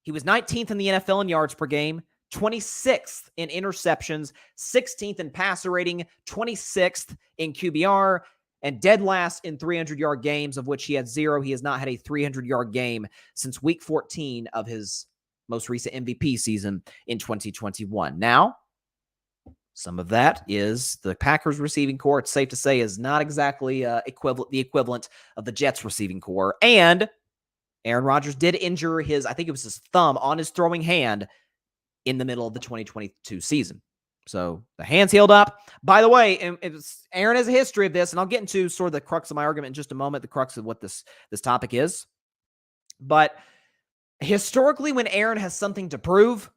He was 19th in the NFL in yards per game, 26th in interceptions, 16th in passer rating, 26th in QBR, and dead last in 300-yard games, of which he had 0. He has not had a 300-yard game since week 14 of his most recent MVP season in 2021. Now, some of that is the Packers receiving core. It's safe to say is not exactly the equivalent of the Jets receiving core. And Aaron Rodgers did injure his thumb on his throwing hand in the middle of the 2022 season. So the hand's healed up. By the way, Aaron has a history of this, and I'll get into sort of the crux of my argument in just a moment, the crux of what this topic is. But historically, when Aaron has something to prove,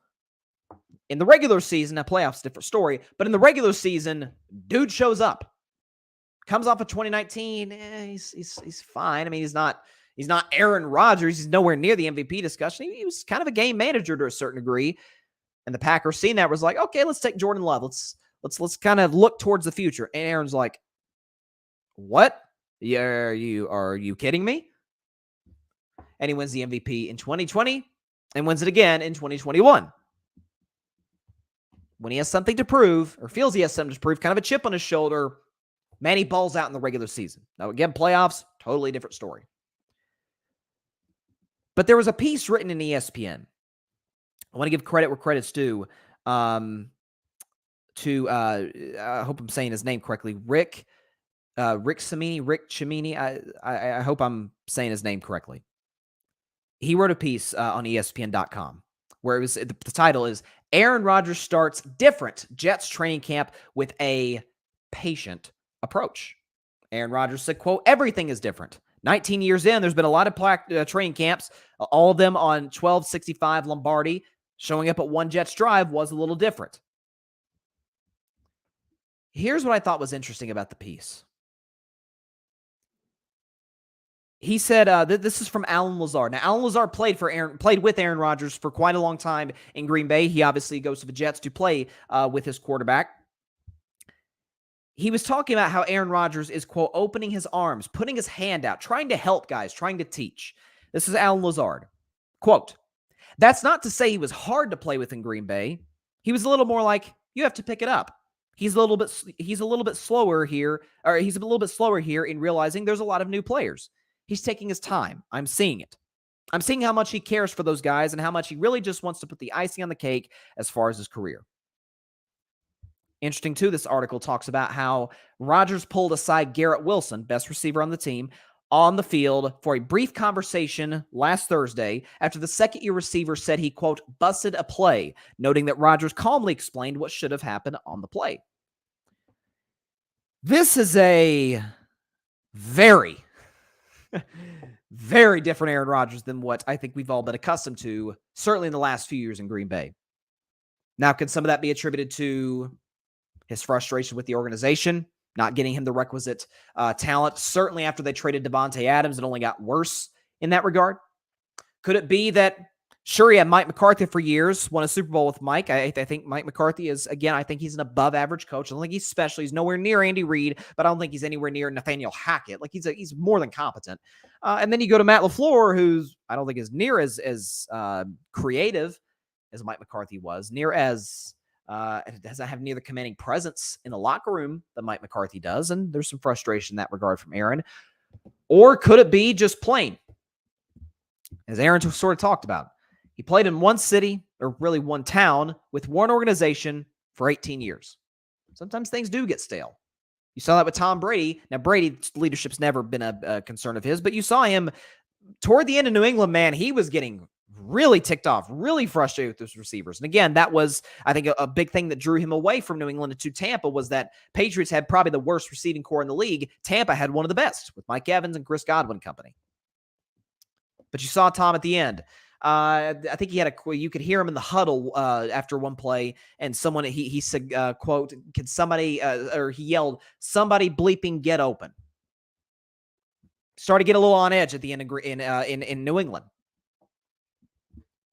in the regular season, a playoff's a different story, but in the regular season, dude shows up. Comes off of 2019, he's fine. I mean, he's not He's not Aaron Rodgers. He's nowhere near the MVP discussion. He was kind of a game manager to a certain degree. And the Packers seeing that was like, okay, let's take Jordan Love. Let's kind of look towards the future. And Aaron's like, what? Yeah, are you kidding me? And he wins the MVP in 2020 and wins it again in 2021. When he has something to prove, or feels he has something to prove, kind of a chip on his shoulder, man, he balls out in the regular season. Now, again, playoffs, totally different story. But there was a piece written in ESPN. I want to give credit where credit's due I hope I'm saying his name correctly, Rick Cimini. I hope I'm saying his name correctly. He wrote a piece on ESPN.com where the title is Aaron Rodgers starts different Jets training camp with a patient approach. Aaron Rodgers said, quote, everything is different. 19 years in, there's been a lot of training camps, all of them on 1265 Lombardi. Showing up at one Jets drive was a little different. Here's what I thought was interesting about the piece. He said, this is from Alan Lazard. Now, Alan Lazard played with Aaron Rodgers for quite a long time in Green Bay. He obviously goes to the Jets to play with his quarterback. He was talking about how Aaron Rodgers is, quote, opening his arms, putting his hand out, trying to help guys, trying to teach. This is Alan Lazard. Quote, that's not to say he was hard to play with in Green Bay. He was a little more like, you have to pick it up. He's a little bit slower here, or he's a little bit slower here in realizing there's a lot of new players. He's taking his time. I'm seeing it. I'm seeing how much he cares for those guys and how much he really just wants to put the icing on the cake as far as his career. Interesting, too, this article talks about how Rodgers pulled aside Garrett Wilson, best receiver on the team, on the field for a brief conversation last Thursday after the second-year receiver said he, quote, busted a play, noting that Rodgers calmly explained what should have happened on the play. This is a very, very different Aaron Rodgers than what I think we've all been accustomed to, certainly in the last few years in Green Bay. Now, can some of that be attributed to his frustration with the organization, not getting him the requisite talent? Certainly after they traded Devontae Adams, it only got worse in that regard. Could it be that, sure, he had Mike McCarthy for years, won a Super Bowl with Mike. I think Mike McCarthy is, again, I think he's an above-average coach. I don't think he's special. He's nowhere near Andy Reid, but I don't think he's anywhere near Nathaniel Hackett. Like, he's more than competent. And then you go to Matt LaFleur, who's, I don't think is near as creative as Mike McCarthy was, doesn't have near the commanding presence in the locker room that Mike McCarthy does, and there's some frustration in that regard from Aaron. Or could it be just plain, as Aaron sort of talked about, he played in one city, or really one town, with one organization for 18 years. Sometimes things do get stale. You saw that with Tom Brady. Now, Brady's leadership's never been a concern of his, but you saw him toward the end of New England, man, he was getting really ticked off, really frustrated with those receivers. And again, that was, I think, a big thing that drew him away from New England to Tampa was that Patriots had probably the worst receiving core in the league. Tampa had one of the best with Mike Evans and Chris Godwin company. But you saw Tom at the end. I think he had you could hear him in the huddle after one play, and someone, he said, quote, can somebody, or he yelled, somebody bleeping get open. Started to get a little on edge at the end in New England.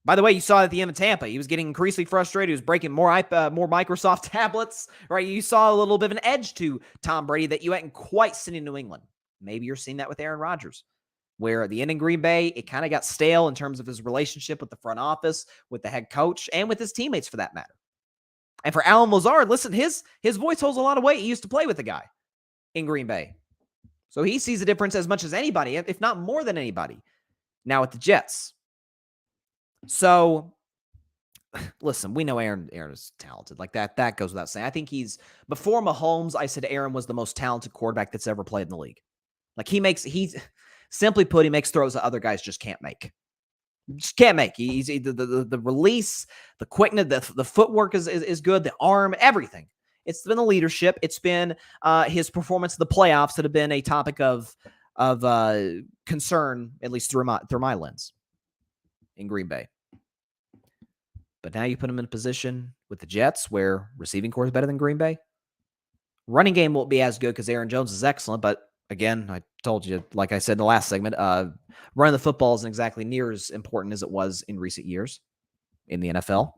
By the way, you saw at the end of Tampa, he was getting increasingly frustrated. He was breaking more Microsoft tablets, right? You saw a little bit of an edge to Tom Brady that you hadn't quite seen in New England. Maybe you're seeing that with Aaron Rodgers, where at the end in Green Bay, it kind of got stale in terms of his relationship with the front office, with the head coach, and with his teammates for that matter. And for Alan Lazard, listen, his voice holds a lot of weight. He used to play with the guy in Green Bay. So he sees the difference as much as anybody, if not more than anybody, now with the Jets. So, listen, we know Aaron is talented. Like that goes without saying. I think before Mahomes, I said Aaron was the most talented quarterback that's ever played in the league. Like simply put, he makes throws that other guys just can't make. Just can't make. He's the release, the quickness, the footwork is good, the arm, everything. It's been the leadership. It's been his performance in the playoffs that have been a topic of concern, at least through my lens, in Green Bay. But now you put him in a position with the Jets where receiving core is better than Green Bay. Running game won't be as good because Aaron Jones is excellent. But again, I told you, like I said in the last segment, running the football isn't exactly near as important as it was in recent years in the NFL.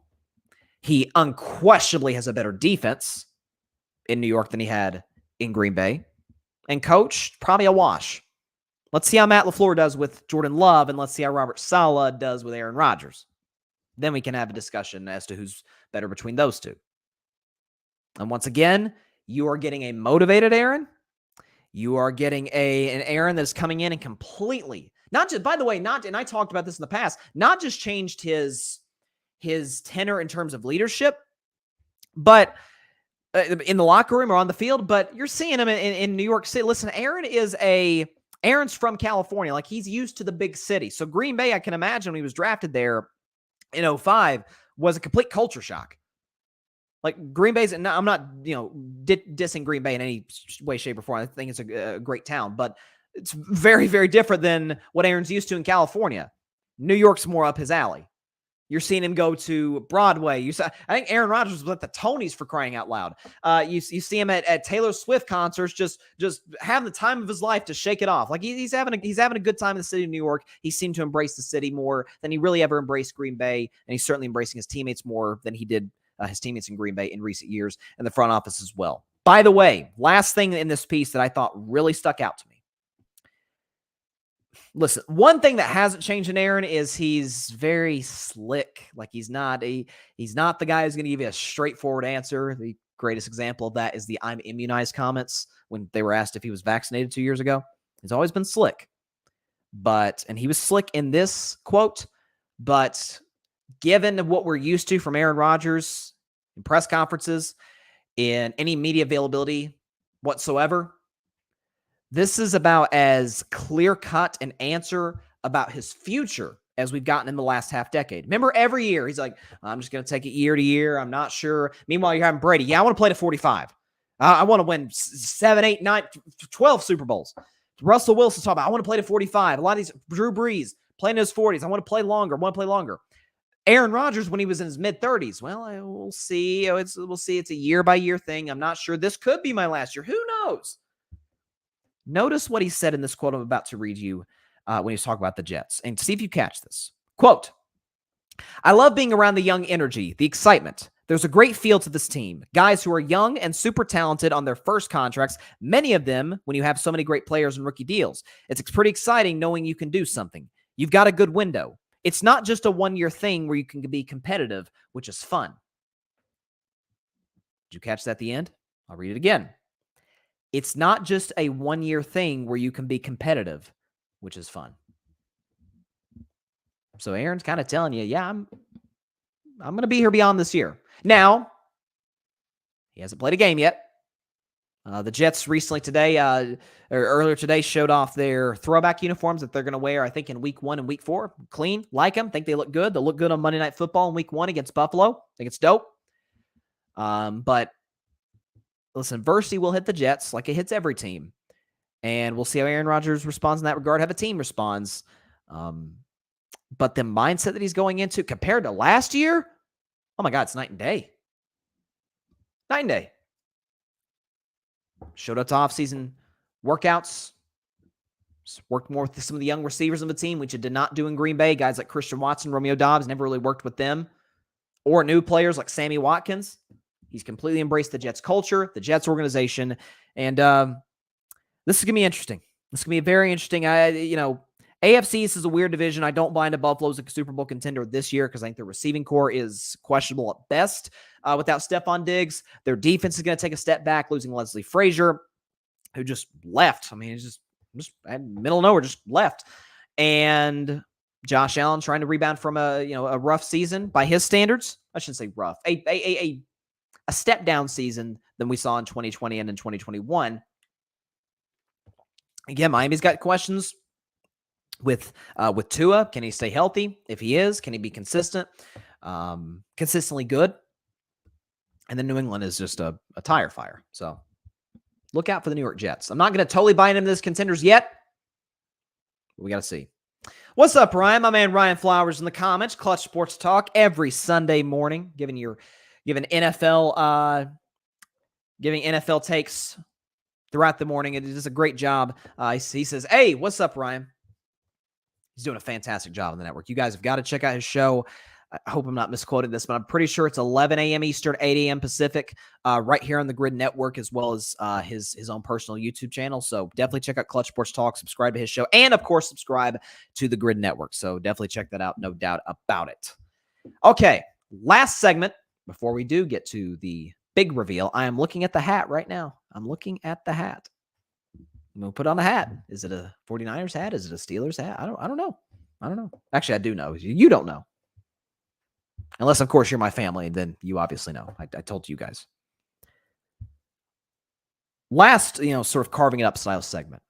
He unquestionably has a better defense in New York than he had in Green Bay. And coach, probably a wash. Let's see how Matt LaFleur does with Jordan Love, and let's see how Robert Saleh does with Aaron Rodgers. Then we can have a discussion as to who's better between those two. And once again, you are getting a motivated Aaron. You are getting an Aaron that is coming in and completely, not just, by the way, and I talked about this in the past, not just changed his tenor in terms of leadership, but in the locker room or on the field, but you're seeing him in New York City. Listen, Aaron's from California. Like, he's used to the big city. So Green Bay, I can imagine when he was drafted there in 2005, was a complete culture shock. Like, Green Bay's, I'm not, dissing Green Bay in any way, shape, or form. I think it's a great town, but it's very, very different than what Aaron's used to in California. New York's more up his alley. You're seeing him go to Broadway. I think Aaron Rodgers was at the Tonys, for crying out loud. You see him at Taylor Swift concerts, just having the time of his life to shake it off. Like, he's having a good time in the city of New York. He seemed to embrace the city more than he really ever embraced Green Bay, and he's certainly embracing his teammates more than he did his teammates in Green Bay in recent years, and the front office as well. By the way, last thing in this piece that I thought really stuck out to me. Listen, one thing that hasn't changed in Aaron is he's very slick. Like, he's not the guy who's going to give you a straightforward answer. The greatest example of that is the "I'm immunized" comments when they were asked if he was vaccinated 2 years ago. He's always been slick. And he was slick in this quote, but given what we're used to from Aaron Rodgers in press conferences, in any media availability whatsoever, this is about as clear-cut an answer about his future as we've gotten in the last half decade. Remember, every year he's like, I'm just going to take it year to year. I'm not sure. Meanwhile, you're having Brady. Yeah, I want to play to 45. I want to win 7, 8, 9, 12 Super Bowls. Russell Wilson's talking about, I want to play to 45. A lot of these, Drew Brees, playing in his 40s. I want to play longer. Aaron Rodgers, when he was in his mid-30s, well, we'll see. We'll see. It's a year-by-year thing. I'm not sure. This could be my last year. Who knows? Notice what he said in this quote I'm about to read you when he was talking about the Jets. And see if you catch this. Quote, I love being around the young energy, the excitement. There's a great feel to this team. Guys who are young and super talented on their first contracts, many of them when you have so many great players and rookie deals. It's pretty exciting knowing you can do something. You've got a good window. It's not just a one-year thing where you can be competitive, which is fun. Did you catch that at the end? I'll read it again. It's not just a one-year thing where you can be competitive, which is fun. So Aaron's kind of telling you, yeah, I'm going to be here beyond this year. Now, he hasn't played a game yet. The Jets recently today, or earlier today, showed off their throwback uniforms that they're going to wear, I think, in week 1 and week 4. Clean, like them, think they look good. They'll look good on Monday Night Football in week 1 against Buffalo. I think it's dope. But listen, adversity will hit the Jets like it hits every team. And we'll see how Aaron Rodgers responds in that regard, how the team responds. But the mindset that he's going into compared to last year, oh my God, it's night and day. Night and day. Showed up to offseason workouts. Worked more with some of the young receivers on the team, which it did not do in Green Bay. Guys like Christian Watson, Romeo Doubs, never really worked with them. Or new players like Sammy Watkins. He's completely embraced the Jets culture, the Jets organization. And this is going to be interesting. This is going to be very interesting. AFC East is a weird division. I don't mind a Buffalo's a Super Bowl contender this year because I think their receiving core is questionable at best without Stephon Diggs. Their defense is going to take a step back, losing Leslie Frazier, who just left. I mean, he's just middle of nowhere, just left. And Josh Allen trying to rebound from a rough season by his standards. I shouldn't say rough. A step down season than we saw in 2020 and in 2021. Again, Miami's got questions with Tua. Can he stay healthy? If he is, can he be consistent? Consistently good? And then New England is just a tire fire. So look out for the New York Jets. I'm not going to totally buy into this contenders yet. But we got to see. What's up, Ryan? My man Ryan Flowers in the comments. Clutch Sports Talk every Sunday morning, giving NFL takes throughout the morning. It does a great job. He says, "Hey, what's up, Ryan?" He's doing a fantastic job on the network. You guys have got to check out his show. I hope I'm not misquoting this, but I'm pretty sure it's 11 a.m. Eastern, 8 a.m. Pacific, right here on the Grid Network, as well as his own personal YouTube channel. So definitely check out Clutch Sports Talk, subscribe to his show, and of course, subscribe to the Grid Network. So definitely check that out, no doubt about it. Okay, last segment before we do get to the big reveal. I am looking at the hat right now. I'm looking at the hat. I'm going to put on a hat. Is it a 49ers hat? Is it a Steelers hat? I don't know. I don't know. Actually, I do know. You don't know. Unless, of course, you're my family, then you obviously know. I told you guys. Last, sort of carving it up style segment.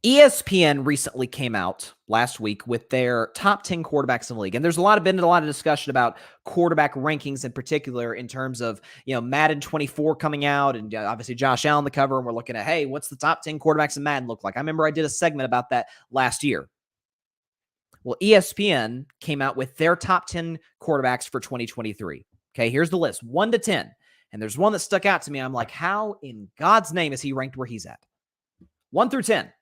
ESPN recently came out last week with their top 10 quarterbacks in the league. And there's been a lot of discussion about quarterback rankings in particular in terms of, Madden 24 coming out and obviously Josh Allen the cover. And we're looking at, hey, what's the top 10 quarterbacks in Madden look like? I remember I did a segment about that last year. Well, ESPN came out with their top 10 quarterbacks for 2023. Okay, here's the list, 1 to 10. And there's one that stuck out to me. I'm like, how in God's name is he ranked where he's at? 1 through 10.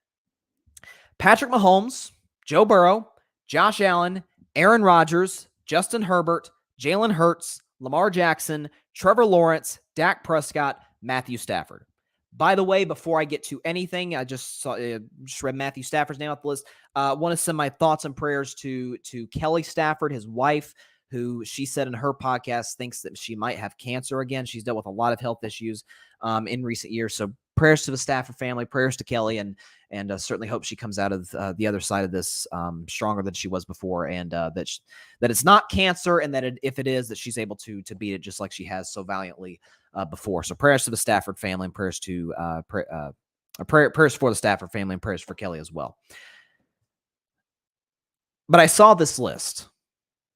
Patrick Mahomes, Joe Burrow, Josh Allen, Aaron Rodgers, Justin Herbert, Jalen Hurts, Lamar Jackson, Trevor Lawrence, Dak Prescott, Matthew Stafford. By the way, before I get to anything, I just read Matthew Stafford's name off the list. I want to send my thoughts and prayers to Kelly Stafford, his wife, who she said in her podcast thinks that she might have cancer again. She's dealt with a lot of health issues in recent years. So prayers to the Stafford family, prayers to Kelly, and certainly hope she comes out of the other side of this stronger than she was before, and that it's not cancer, and that if it is, that she's able to beat it just like she has so valiantly before. So prayers to the Stafford family, and prayers for the Stafford family, and prayers for Kelly as well. But I saw this list,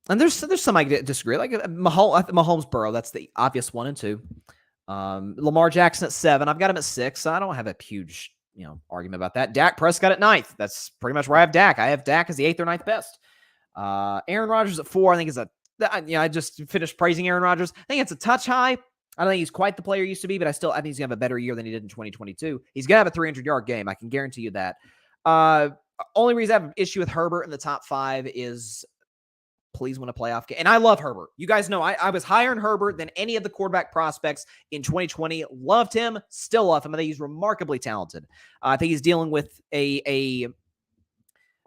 and there's some I disagree. Like Mahomes, Burrow, that's the obvious 1 and 2. Lamar Jackson at 7. I've got him at 6. So I don't have a huge argument about that. Dak Prescott at 9th. That's pretty much where I have Dak. I have Dak as the 8th or 9th best. Aaron Rodgers at 4. I think I just finished praising Aaron Rodgers. I think it's a touch high. I don't think he's quite the player he used to be, but I think he's going to have a better year than he did in 2022. He's going to have a 300-yard game. I can guarantee you that. Only reason I have an issue with Herbert in the top 5 is please win a playoff game. And I love Herbert. You guys know I was higher in Herbert than any of the quarterback prospects in 2020. Loved him. Still love him. I think he's remarkably talented. I think he's dealing with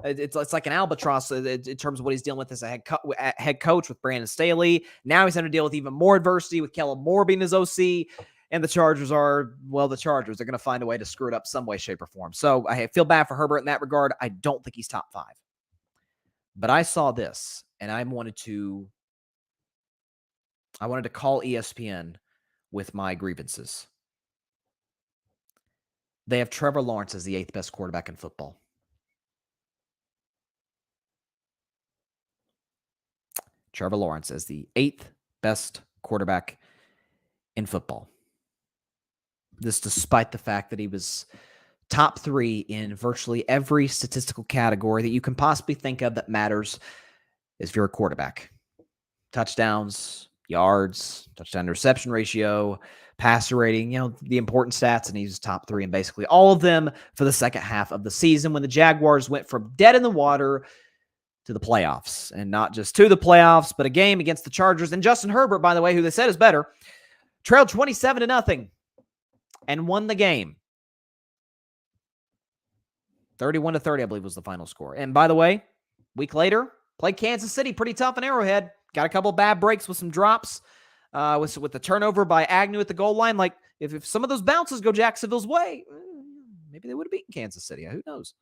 it's like an albatross in terms of what he's dealing with as a head coach with Brandon Staley. Now he's having to deal with even more adversity with Kellen Moore being his OC. And the Chargers are, the Chargers. They're going to find a way to screw it up some way, shape, or form. So I feel bad for Herbert in that regard. I don't think he's top 5. But I saw this, and I wanted to call ESPN with my grievances. They have Trevor Lawrence as the 8th best quarterback in football. Trevor Lawrence as the 8th best quarterback in football. This despite the fact that he was top 3 in virtually every statistical category that you can possibly think of that matters if you're a quarterback. Touchdowns, yards, touchdown to reception ratio, passer rating, the important stats, and he's top 3 in basically all of them for the second half of the season when the Jaguars went from dead in the water to the playoffs. And not just to the playoffs, but a game against the Chargers. And Justin Herbert, by the way, who they said is better, trailed 27-0 and won the game. 31-30, I believe, was the final score. And by the way, week later, played Kansas City pretty tough in Arrowhead. Got a couple bad breaks with some drops, with the turnover by Agnew at the goal line. Like, if some of those bounces go Jacksonville's way, maybe they would have beaten Kansas City. Who knows?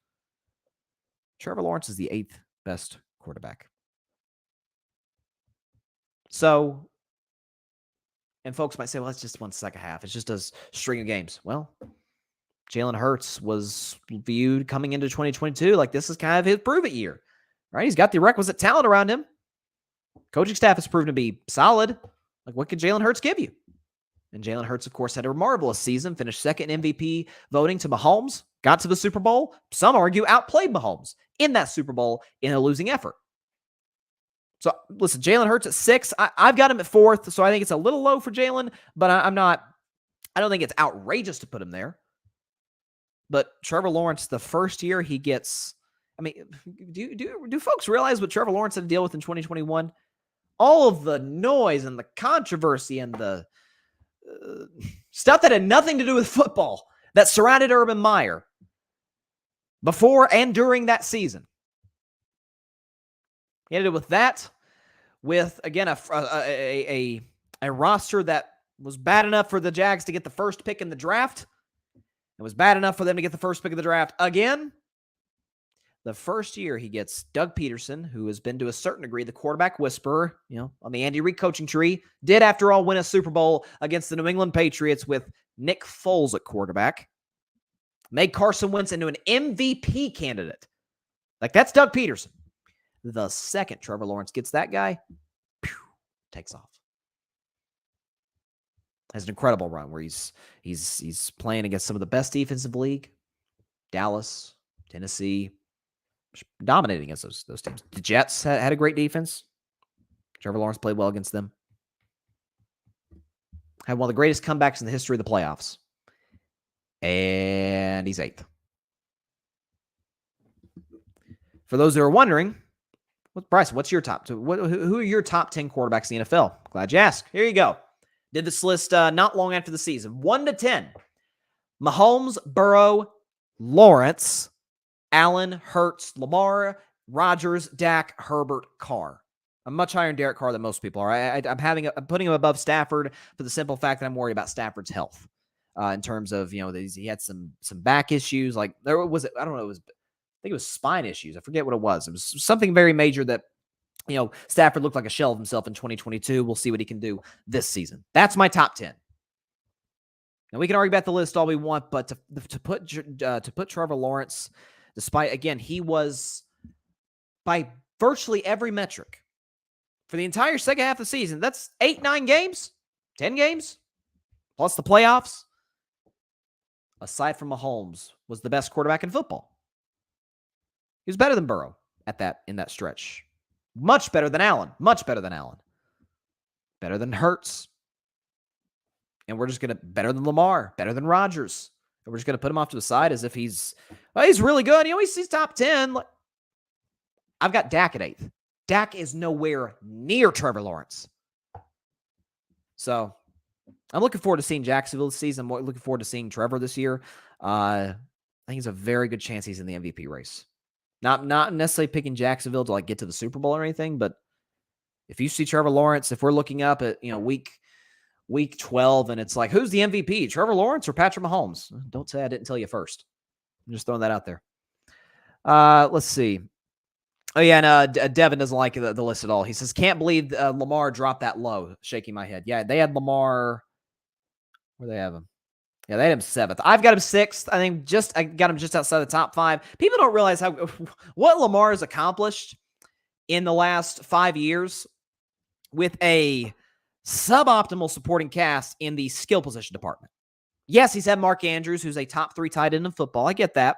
Trevor Lawrence is the 8th best quarterback. So, and folks might say, well, it's just one second half. It's just a string of games. Well, Jalen Hurts was viewed coming into 2022 like this is kind of his prove-it year, right? He's got the requisite talent around him. Coaching staff has proven to be solid. Like, what could Jalen Hurts give you? And Jalen Hurts, of course, had a marvelous season, finished second in MVP voting to Mahomes, got to the Super Bowl. Some argue outplayed Mahomes in that Super Bowl in a losing effort. So, listen, Jalen Hurts at 6. I've got him at 4th, so I think it's a little low for Jalen, but I don't think it's outrageous to put him there. But Trevor Lawrence, the first year he gets, I mean, do folks realize what Trevor Lawrence had to deal with in 2021? All of the noise and the controversy and the stuff that had nothing to do with football that surrounded Urban Meyer before and during that season. He had to deal with that, with, again, a roster that was bad enough for the Jags to get the first pick in the draft. It was bad enough for them to get the first pick of the draft again. The first year he gets Doug Peterson, who has been to a certain degree the quarterback whisperer, on the Andy Reid coaching tree, did after all win a Super Bowl against the New England Patriots with Nick Foles at quarterback. Made Carson Wentz into an MVP candidate. Like, that's Doug Peterson. The second Trevor Lawrence gets that guy, takes off. Has an incredible run where he's playing against some of the best defensive the league. Dallas, Tennessee, dominating against those teams. The Jets had a great defense. Trevor Lawrence played well against them. Had one of the greatest comebacks in the history of the playoffs. And he's 8th. For those that are wondering, Bryson, what's your top two? Who are your top 10 quarterbacks in the NFL? Glad you asked. Here you go. Did this list not long after the season. 1 to 10. Mahomes, Burrow, Lawrence, Allen, Hurts, Lamar, Rodgers, Dak, Herbert, Carr. I'm much higher in Derek Carr than most people are. I'm putting him above Stafford for the simple fact that I'm worried about Stafford's health in terms of, he had some back issues. Like, there was, I don't know, I think it was spine issues. I forget what it was. It was something very major that, Stafford looked like a shell of himself in 2022. We'll see what he can do this season. That's my top 10. Now, we can argue about the list all we want, but to put Trevor Lawrence, despite, again, he was, by virtually every metric, for the entire second half of the season, that's 8, 9 games, 10 games, plus the playoffs, aside from Mahomes, was the best quarterback in football. He was better than Burrow in that stretch. Much better than Allen. Much better than Allen. Better than Hurts. And we're just going to, better than Lamar. Better than Rodgers. And we're just going to put him off to the side as if he's really good. He's top 10. I've got Dak at 8th. Dak is nowhere near Trevor Lawrence. So, I'm looking forward to seeing Jacksonville this season. I'm looking forward to seeing Trevor this year. I think there's a very good chance he's in the MVP race. Not necessarily picking Jacksonville to get to the Super Bowl or anything, but if you see Trevor Lawrence, if we're looking up at week 12 and it's like, who's the MVP, Trevor Lawrence or Patrick Mahomes? Don't say I didn't tell you first. I'm just throwing that out there. Let's see. Oh yeah, and Devin doesn't like the list at all. He says, can't believe Lamar dropped that low. Shaking my head. Yeah, they had Lamar. Where they have him? Yeah, they had him 7th. I've got him 6th. I got him just outside the top 5. People don't realize what Lamar has accomplished in the last 5 years with a suboptimal supporting cast in the skill position department. Yes, he's had Mark Andrews, who's a top 3 tight end in football. I get that.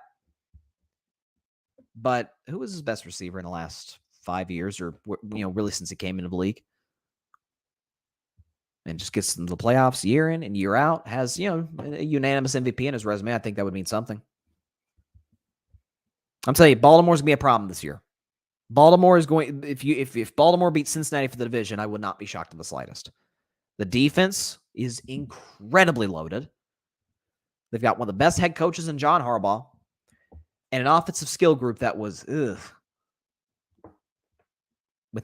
But who was his best receiver in the last 5 years or, really since he came into the league? And just gets into the playoffs year in and year out, has, a unanimous MVP in his resume. I think that would mean something. I'm telling you, Baltimore's going to be a problem this year. Baltimore is going, if Baltimore beats Cincinnati for the division, I would not be shocked in the slightest. The defense is incredibly loaded. They've got one of the best head coaches in John Harbaugh and an offensive skill group that was, with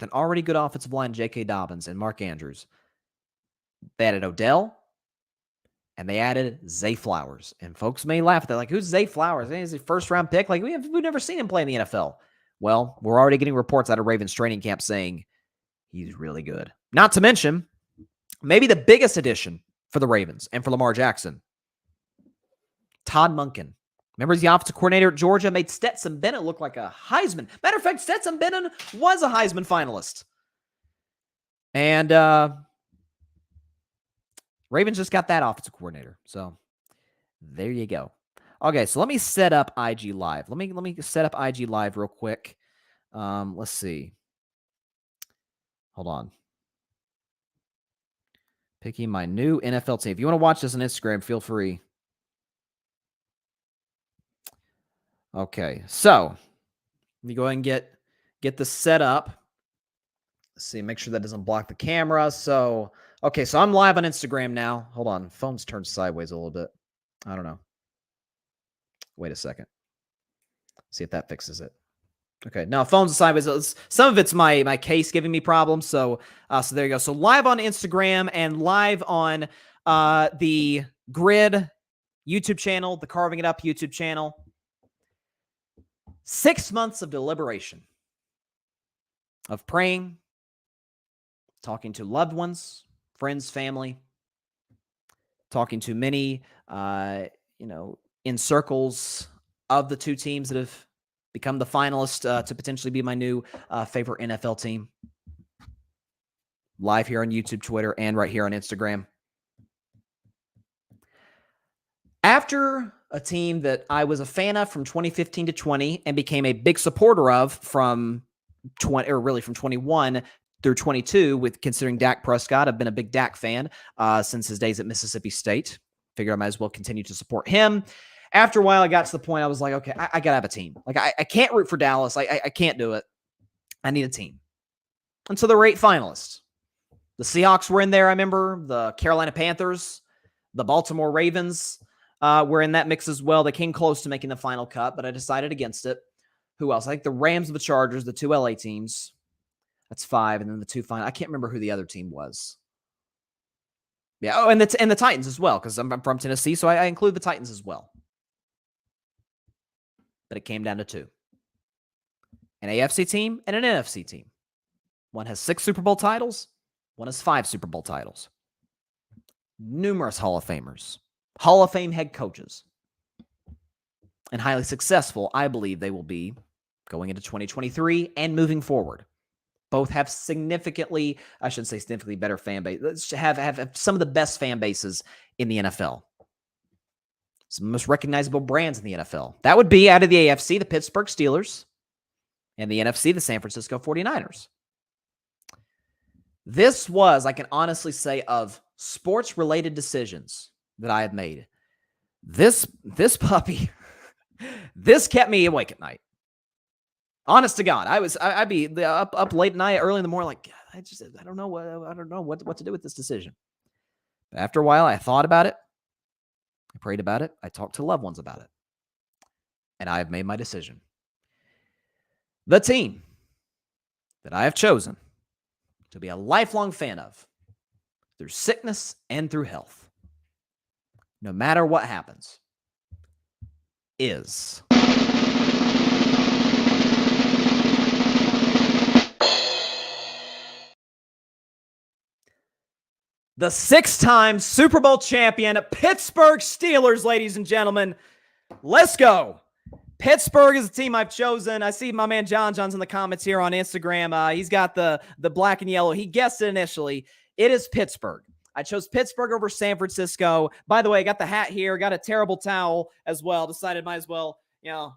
an already good offensive line, J.K. Dobbins and Mark Andrews. They added Odell, and they added Zay Flowers. And folks may laugh at that, like, who's Zay Flowers? He's a first-round pick. Like, we've never seen him play in the NFL. Well, we're already getting reports out of Ravens training camp saying he's really good. Not to mention, maybe the biggest addition for the Ravens and for Lamar Jackson, Todd Monken. Remember, he's the offensive coordinator at Georgia, made Stetson Bennett look like a Heisman. Matter of fact, Stetson Bennett was a Heisman finalist. And Ravens just got that offensive coordinator. So there you go. Okay, so let me set up IG Live. Let me set up IG Live real quick. Let's see. Hold on. Picking my new NFL team. If you want to watch this on Instagram, feel free. Okay, so let me go ahead and get this set up. Let's see, make sure that doesn't block the camera. So, okay, so I'm live on Instagram now. Hold on, phone's turned sideways a little bit. I don't know. Wait a second. See if that fixes it. Okay, now phone's sideways. Some of it's my case giving me problems. So there you go. So live on Instagram and live on the Grid YouTube channel, the Carving It Up YouTube channel. 6 months of deliberation, of praying, talking to loved ones, friends, family, talking to many, in circles of the two teams that have become the finalists to potentially be my new favorite NFL team. Live here on YouTube, Twitter, and right here on Instagram. After a team that I was a fan of from 2015 to 20 and became a big supporter of from 21 through 22, with considering Dak Prescott, I've been a big Dak fan since his days at Mississippi State. Figured I might as well continue to support him. After a while, I got to the point I was like, okay, I got to have a team. Like, I can't root for Dallas. I can't do it. I need a team. And so there were 8 finalists. The Seahawks were in there, I remember. The Carolina Panthers, the Baltimore Ravens were in that mix as well. They came close to making the final cut, but I decided against it. Who else? I think the Rams and the Chargers, the 2 LA teams. That's 5. And then the 2 final. I can't remember who the other team was. Yeah. Oh, and the Titans as well, because I'm from Tennessee, so I include the Titans as well. But it came down to 2. An AFC team and an NFC team. One has 6 Super Bowl titles. One has 5 Super Bowl titles. Numerous Hall of Famers. Hall of Fame head coaches. And highly successful, I believe they will be going into 2023 and moving forward. Both have significantly, I shouldn't say significantly better fan base. Have some of the best fan bases in the NFL. Some of the most recognizable brands in the NFL. That would be, out of the AFC, the Pittsburgh Steelers, and the NFC, the San Francisco 49ers. This was, I can honestly say, of sports-related decisions that I have made. This puppy, this kept me awake at night. Honest to God, I'd be up late at night, early in the morning, like, I don't know what to do with this decision. But after a while, I thought about it. I prayed about it. I talked to loved ones about it. And I have made my decision. The team that I have chosen to be a lifelong fan of, through sickness and through health, no matter what happens, is the 6-time Super Bowl champion, Pittsburgh Steelers, ladies and gentlemen. Let's go. Pittsburgh is the team I've chosen. I see my man John's in the comments here on Instagram. He's got the black and yellow. He guessed it initially. It is Pittsburgh. I chose Pittsburgh over San Francisco. By the way, I got the hat here. Got a terrible towel as well. Decided might as well,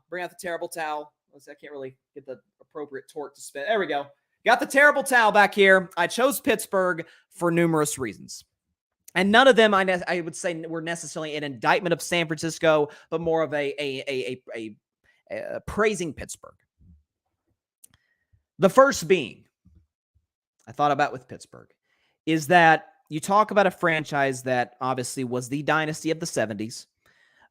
bring out the terrible towel. I can't really get the appropriate torque to spin. There we go. Got the terrible towel back here. I chose Pittsburgh for numerous reasons. And none of them, I would say, were necessarily an indictment of San Francisco, but more of a praising Pittsburgh. The first being, I thought about with Pittsburgh, is that you talk about a franchise that obviously was the dynasty of the 70s,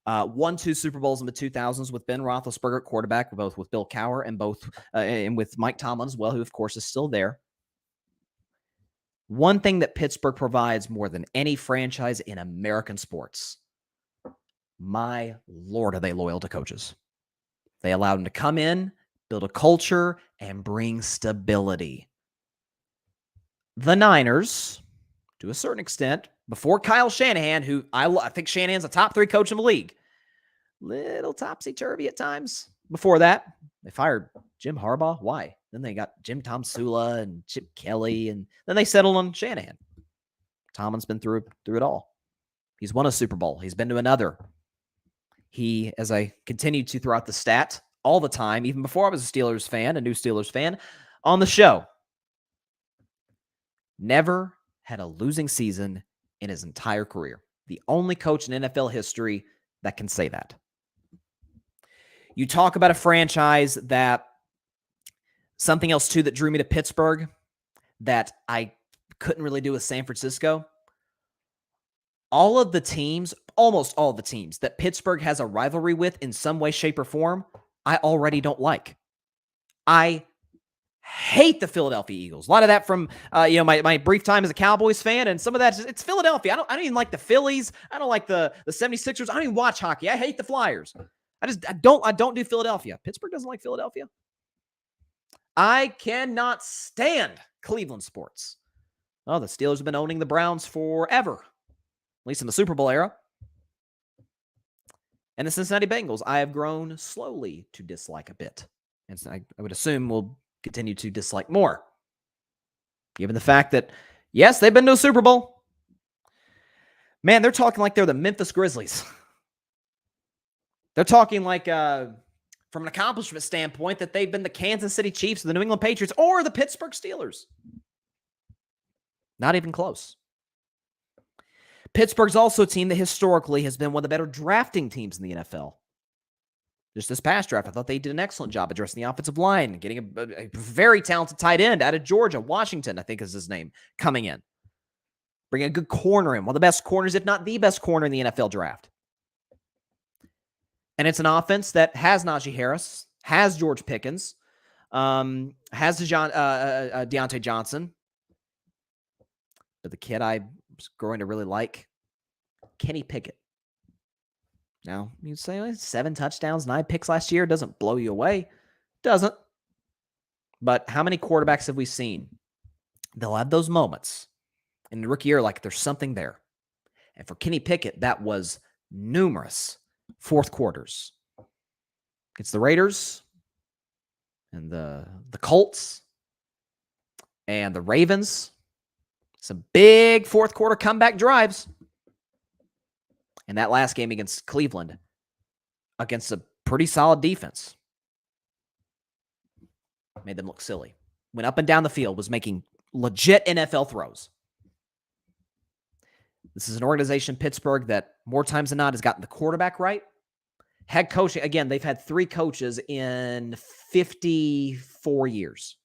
won 2 Super Bowls in the 2000s with Ben Roethlisberger at quarterback, both with Bill Cowher and with Mike Tomlin as well, who of course is still there. One thing that Pittsburgh provides more than any franchise in American sports, my Lord, are they loyal to coaches. They allow them to come in, build a culture, and bring stability. The Niners, to a certain extent, before Kyle Shanahan, who I think Shanahan's a top 3 coach in the league, little topsy-turvy at times. Before that, they fired Jim Harbaugh. Why? Then they got Jim Tomsula and Chip Kelly, and then they settled on Shanahan. Tomlin's been through it all. He's won a Super Bowl. He's been to another. He, as I continued to throw out the stat all the time, even before I was a Steelers fan, a new Steelers fan, on the show, never had a losing season in his entire career. The only coach in NFL history that can say that. You talk about a franchise that something else too that drew me to Pittsburgh that I couldn't really do with San Francisco. All of the teams, almost all of the teams that Pittsburgh has a rivalry with in some way, shape, or form, I already don't like. I hate the Philadelphia Eagles. A lot of that from my brief time as a Cowboys fan, and some of that it's Philadelphia. I don't even like the Phillies. I don't like the 76ers. I don't even watch hockey. I hate the Flyers. I don't do Philadelphia. Pittsburgh doesn't like Philadelphia. I cannot stand Cleveland sports. Oh, the Steelers have been owning the Browns forever, at least in the Super Bowl era. And the Cincinnati Bengals, I have grown slowly to dislike a bit. And so I would assume we'll continue to dislike more, given the fact that, yes, they've been to a Super Bowl. Man, they're talking like they're the Memphis Grizzlies. They're talking like, from an accomplishment standpoint, that they've been the Kansas City Chiefs, or the New England Patriots, or the Pittsburgh Steelers. Not even close. Pittsburgh's also a team that historically has been one of the better drafting teams in the NFL. Just this past draft, I thought they did an excellent job addressing the offensive line, getting a very talented tight end out of Georgia. Washington, I think is his name, coming in. Bringing a good corner in. One of the best corners, if not the best corner in the NFL draft. And it's an offense that has Najee Harris, has George Pickens, has Deontay Johnson. But the kid I was growing to really like, Kenny Pickett. Now, you'd say 7 touchdowns, 9 picks last year doesn't blow you away. Doesn't. But how many quarterbacks have we seen? They'll have those moments in the rookie year like there's something there. And for Kenny Pickett, that was numerous fourth quarters. It's the Raiders and the Colts and the Ravens. Some big fourth quarter comeback drives. And that last game against Cleveland, against a pretty solid defense, made them look silly. Went up and down the field, was making legit NFL throws. This is an organization, Pittsburgh, that more times than not has gotten the quarterback right. Head coaching, again, they've had 3 coaches in 54 years.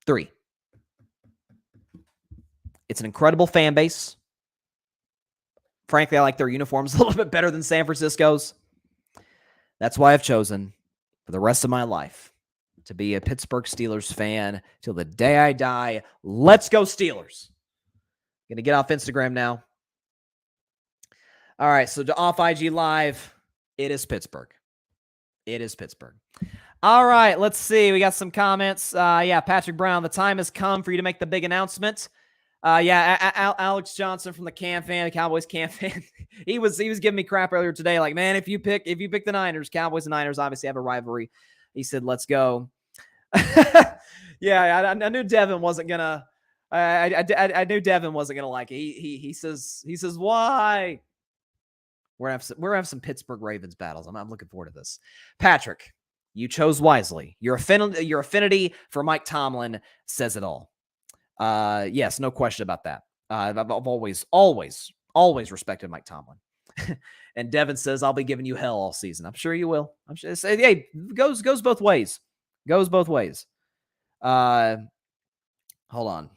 3. It's an incredible fan base. Frankly, I like their uniforms a little bit better than San Francisco's. That's why I've chosen for the rest of my life to be a Pittsburgh Steelers fan till the day I die. Let's go Steelers. Going to get off Instagram now. All right, so to off IG Live, it is Pittsburgh. It is Pittsburgh. All right, let's see. We got some comments. Patrick Brown, the time has come for you to make the big announcement. Alex Johnson from the Cowboys Cam fan. he was giving me crap earlier today. Like, man, if you pick the Niners, Cowboys and Niners obviously have a rivalry. He said, let's go. I knew Devin wasn't gonna. I knew Devin wasn't gonna like it. He says why? We're gonna have some Pittsburgh Ravens battles. I'm looking forward to this. Patrick, you chose wisely. Your affinity for Mike Tomlin says it all. Yes, no question about that. I've always respected Mike Tomlin. And Devin says, I'll be giving you hell all season. I'm sure you will. I'm sure. Hey, goes both ways. Goes both ways. Hold on.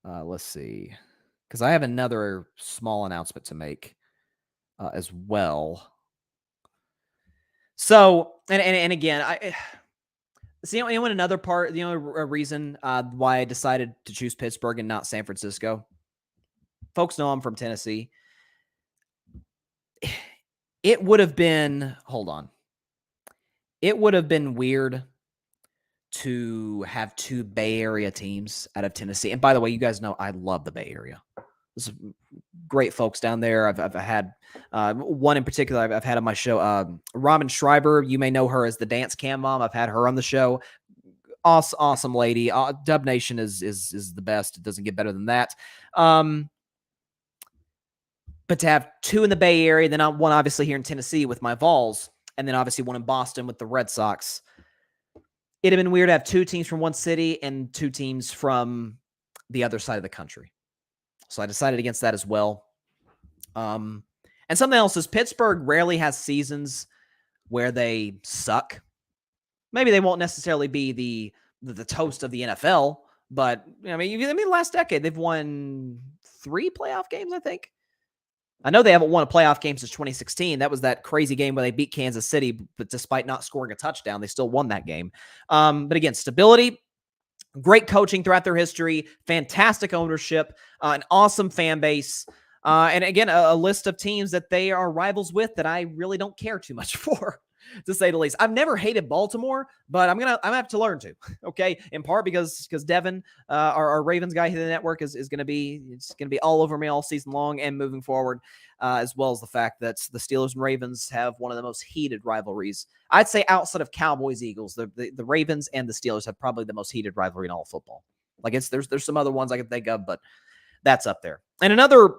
Let's see. Because I have another small announcement to make as well. So, and again, see, another part, the only reason why I decided to choose Pittsburgh and not San Francisco. Folks know I'm from Tennessee. It would have been, it would have been weird to have 2 Bay Area teams out of Tennessee. And by the way, you guys know I love the Bay Area. There's great folks down there. I've had one in particular I've had on my show, Robin Schreiber. You may know her as the Dance Cam Mom. I've had her on the show. Awesome lady. Dub Nation is the best. It doesn't get better than that. But to have 2 in the Bay Area, then one obviously here in Tennessee with my Vols, and then obviously one in Boston with the Red Sox. It'd have been weird to have 2 teams from one city and 2 teams from the other side of the country. So I decided against that as well. And something else is Pittsburgh rarely has seasons where they suck. Maybe they won't necessarily be the toast of the NFL, but I mean, last decade they've won 3 playoff games, I think. I know they haven't won a playoff game since 2016. That was that crazy game where they beat Kansas City, but despite not scoring a touchdown, they still won that game. But again, stability, great coaching throughout their history, fantastic ownership, an awesome fan base. And again, a list of teams that they are rivals with that I really don't care too much for, to say the least. I've never hated Baltimore, but I'm gonna have to learn to. Okay, in part because Devin, our Ravens guy here in the network, is gonna be all over me all season long and moving forward, as well as the fact that the Steelers and Ravens have one of the most heated rivalries. I'd say outside of Cowboys Eagles, the Ravens and the Steelers have probably the most heated rivalry in all of football. Like there's some other ones I can think of, but that's up there. And another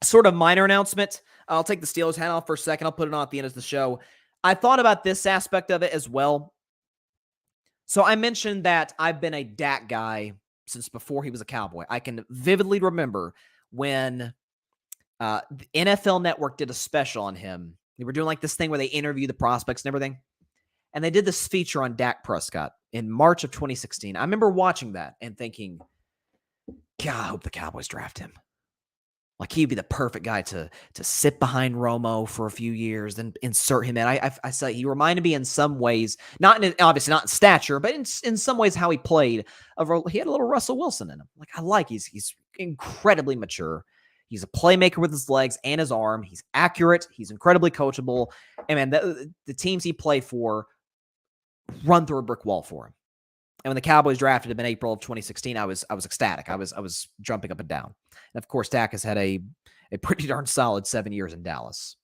sort of minor announcement. I'll take the Steelers hat off for a second. I'll put it on at the end of the show. I thought about this aspect of it as well. So I mentioned that I've been a Dak guy since before he was a Cowboy. I can vividly remember when the NFL Network did a special on him. They were doing like this thing where they interview the prospects and everything. And they did this feature on Dak Prescott in March of 2016. I remember watching that and thinking, God, I hope the Cowboys draft him. Like, he'd be the perfect guy to sit behind Romo for a few years, then insert him in. I say he reminded me in some ways, obviously not in stature, but in some ways how he played. He had a little Russell Wilson in him. Like, he's incredibly mature. He's a playmaker with his legs and his arm. He's accurate. He's incredibly coachable. And man, the teams he played for run through a brick wall for him. And when the Cowboys drafted him in April of 2016, I was ecstatic. I was jumping up and down. And of course, Dak has had a pretty darn solid 7 years in Dallas.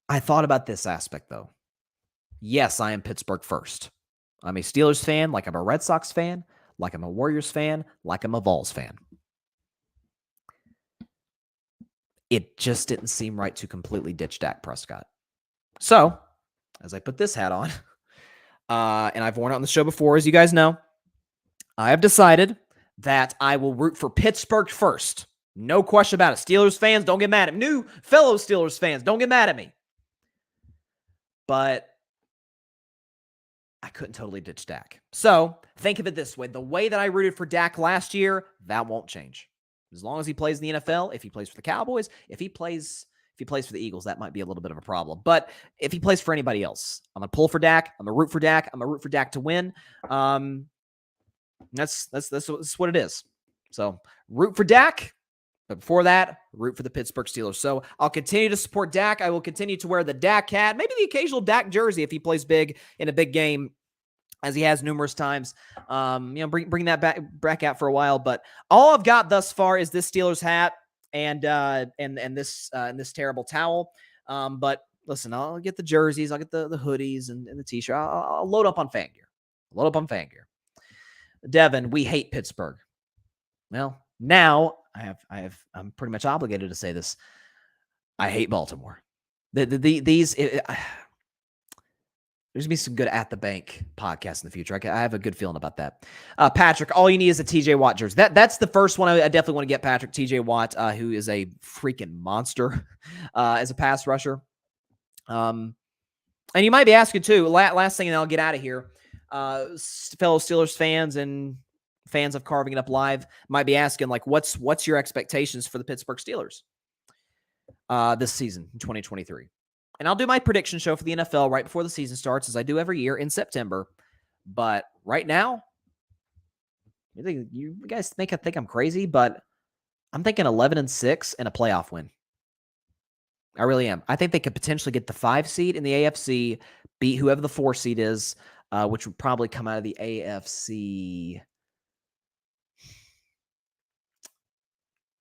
I thought about this aspect, though. Yes, I am Pittsburgh first. I'm a Steelers fan, like I'm a Red Sox fan, like I'm a Warriors fan, like I'm a Vols fan. It just didn't seem right to completely ditch Dak Prescott. So, as I put this hat on, and I've worn it on the show before, as you guys know, I have decided that I will root for Pittsburgh first. No question about it. Steelers fans, don't get mad at me. New fellow Steelers fans, don't get mad at me. But I couldn't totally ditch Dak. So think of it this way. The way that I rooted for Dak last year, that won't change. As long as he plays in the NFL, if he plays for the Cowboys, if he plays for the Eagles, that might be a little bit of a problem. But if he plays for anybody else, I'm going to pull for Dak. I'm going to root for Dak. I'm going to root for Dak to win. That's what it is. So root for Dak. But before that, root for the Pittsburgh Steelers. So I'll continue to support Dak. I will continue to wear the Dak hat, maybe the occasional Dak jersey if he plays big in a big game, as he has numerous times. Bring that back out for a while. But all I've got thus far is this Steelers hat and this terrible towel. But listen, I'll get the jerseys, I'll get the hoodies and the t-shirt. I'll load up on fan gear. Devin, we hate Pittsburgh. Well, now I'm pretty much obligated to say this. I hate Baltimore. There's going to be some good At the Bank podcasts in the future. I have a good feeling about that. Patrick, all you need is a TJ Watt jersey. That's the first one I definitely want to get, Patrick. TJ Watt, who is a freaking monster as a pass rusher. And you might be asking too, last thing, and I'll get out of here. Fellow Steelers fans and fans of Carving It Up Live might be asking, like, what's your expectations for the Pittsburgh Steelers this season in 2023? And I'll do my prediction show for the NFL right before the season starts, as I do every year in September. But right now, you guys think I'm crazy, but I'm thinking 11-6 and a playoff win. I really am. I think they could potentially get the 5 seed in the AFC, beat whoever the 4 seed is, which would probably come out of the AFC.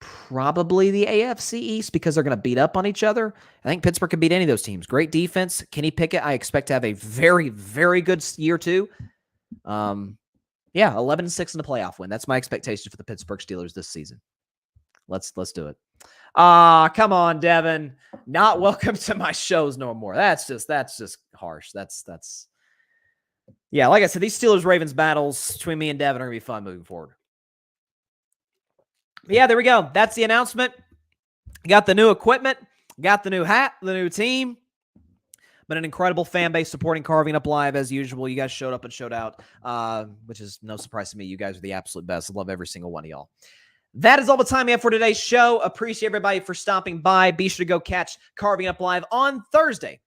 Probably the AFC East, because they're going to beat up on each other. I think Pittsburgh can beat any of those teams. Great defense. Kenny Pickett, I expect to have a very, very good year too. 11-6 in the playoff win. That's my expectation for the Pittsburgh Steelers this season. Let's do it. Come on, Devin. Not welcome to my shows no more. That's just harsh. That's yeah, like I said, these Steelers-Ravens battles between me and Devin are going to be fun moving forward. Yeah, there we go. That's the announcement. Got the new equipment. Got the new hat, the new team, but an incredible fan base supporting Carving Up Live as usual. You guys showed up and showed out, which is no surprise to me. You guys are the absolute best. I love every single one of y'all. That is all the time we have for today's show. Appreciate everybody for stopping by. Be sure to go catch Carving Up Live on Thursday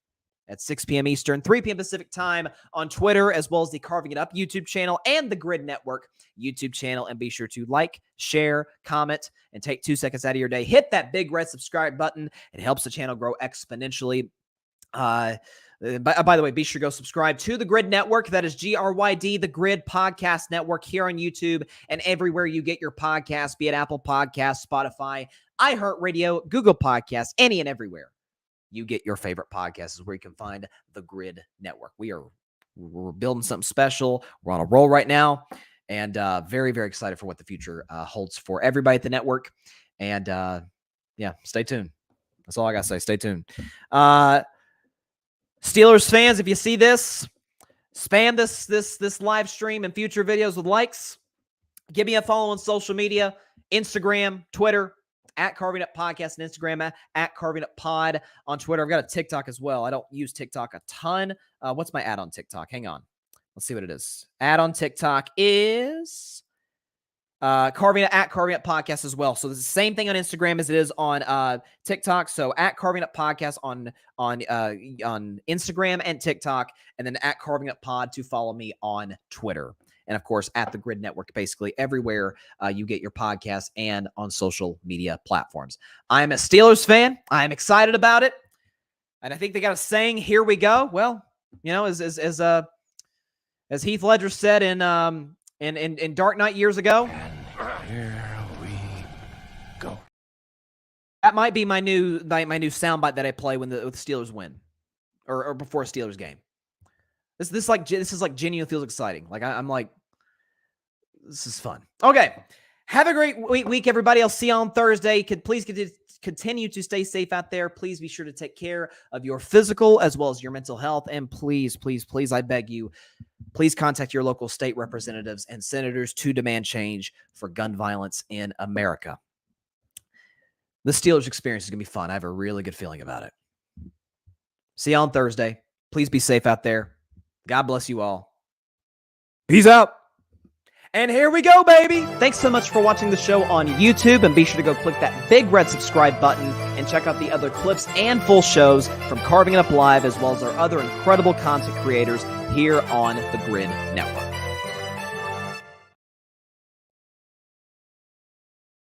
at 6 p.m. Eastern, 3 p.m. Pacific time on Twitter, as well as the Carving It Up YouTube channel and the Grid Network YouTube channel. And be sure to like, share, comment, and take 2 seconds out of your day. Hit that big red subscribe button. It helps the channel grow exponentially. By the way, be sure to go subscribe to the Grid Network. That is GRYD, the Grid Podcast Network, here on YouTube and everywhere you get your podcasts, be it Apple Podcasts, Spotify, iHeartRadio, Google Podcasts, any and everywhere you get your favorite podcasts is where you can find the Grid Network. We're building something special. We're on a roll right now, and very, very excited for what the future holds for everybody at the network. And yeah, stay tuned. That's all I got to say. Stay tuned. Steelers fans, if you see this, spam this live stream and future videos with likes. Give me a follow on social media, Instagram, Twitter, at Carving Up Podcast, and Instagram at Carving Up Pod on Twitter. I've got a TikTok as well. I don't use TikTok a ton. What's my ad on TikTok? Hang on. Let's see what it is. Ad on TikTok is Carving Up Podcast as well. So it's the same thing on Instagram as it is on TikTok. So at Carving Up Podcast on Instagram and TikTok, and then at Carving Up Pod to follow me on Twitter. And of course, at the Grid Network, basically everywhere you get your podcasts and on social media platforms. I'm a Steelers fan. I'm excited about it. And I think they got a saying, here we go. Well, you know, as Heath Ledger said in Dark Knight years ago. And here we go. That might be my new soundbite that I play when the Steelers win, or before a Steelers game. This is like genuinely feels exciting. Like I'm like, this is fun. Okay, have a great week, everybody. I'll see you on Thursday. Please continue to stay safe out there. Please be sure to take care of your physical as well as your mental health. And please, please, please, I beg you, please contact your local state representatives and senators to demand change for gun violence in America. The Steelers experience is going to be fun. I have a really good feeling about it. See you on Thursday. Please be safe out there. God bless you all. Peace out. And here we go, baby. Thanks so much for watching the show on YouTube, and be sure to go click that big red subscribe button and check out the other clips and full shows from Carving It Up Live, as well as our other incredible content creators here on the Grid Network.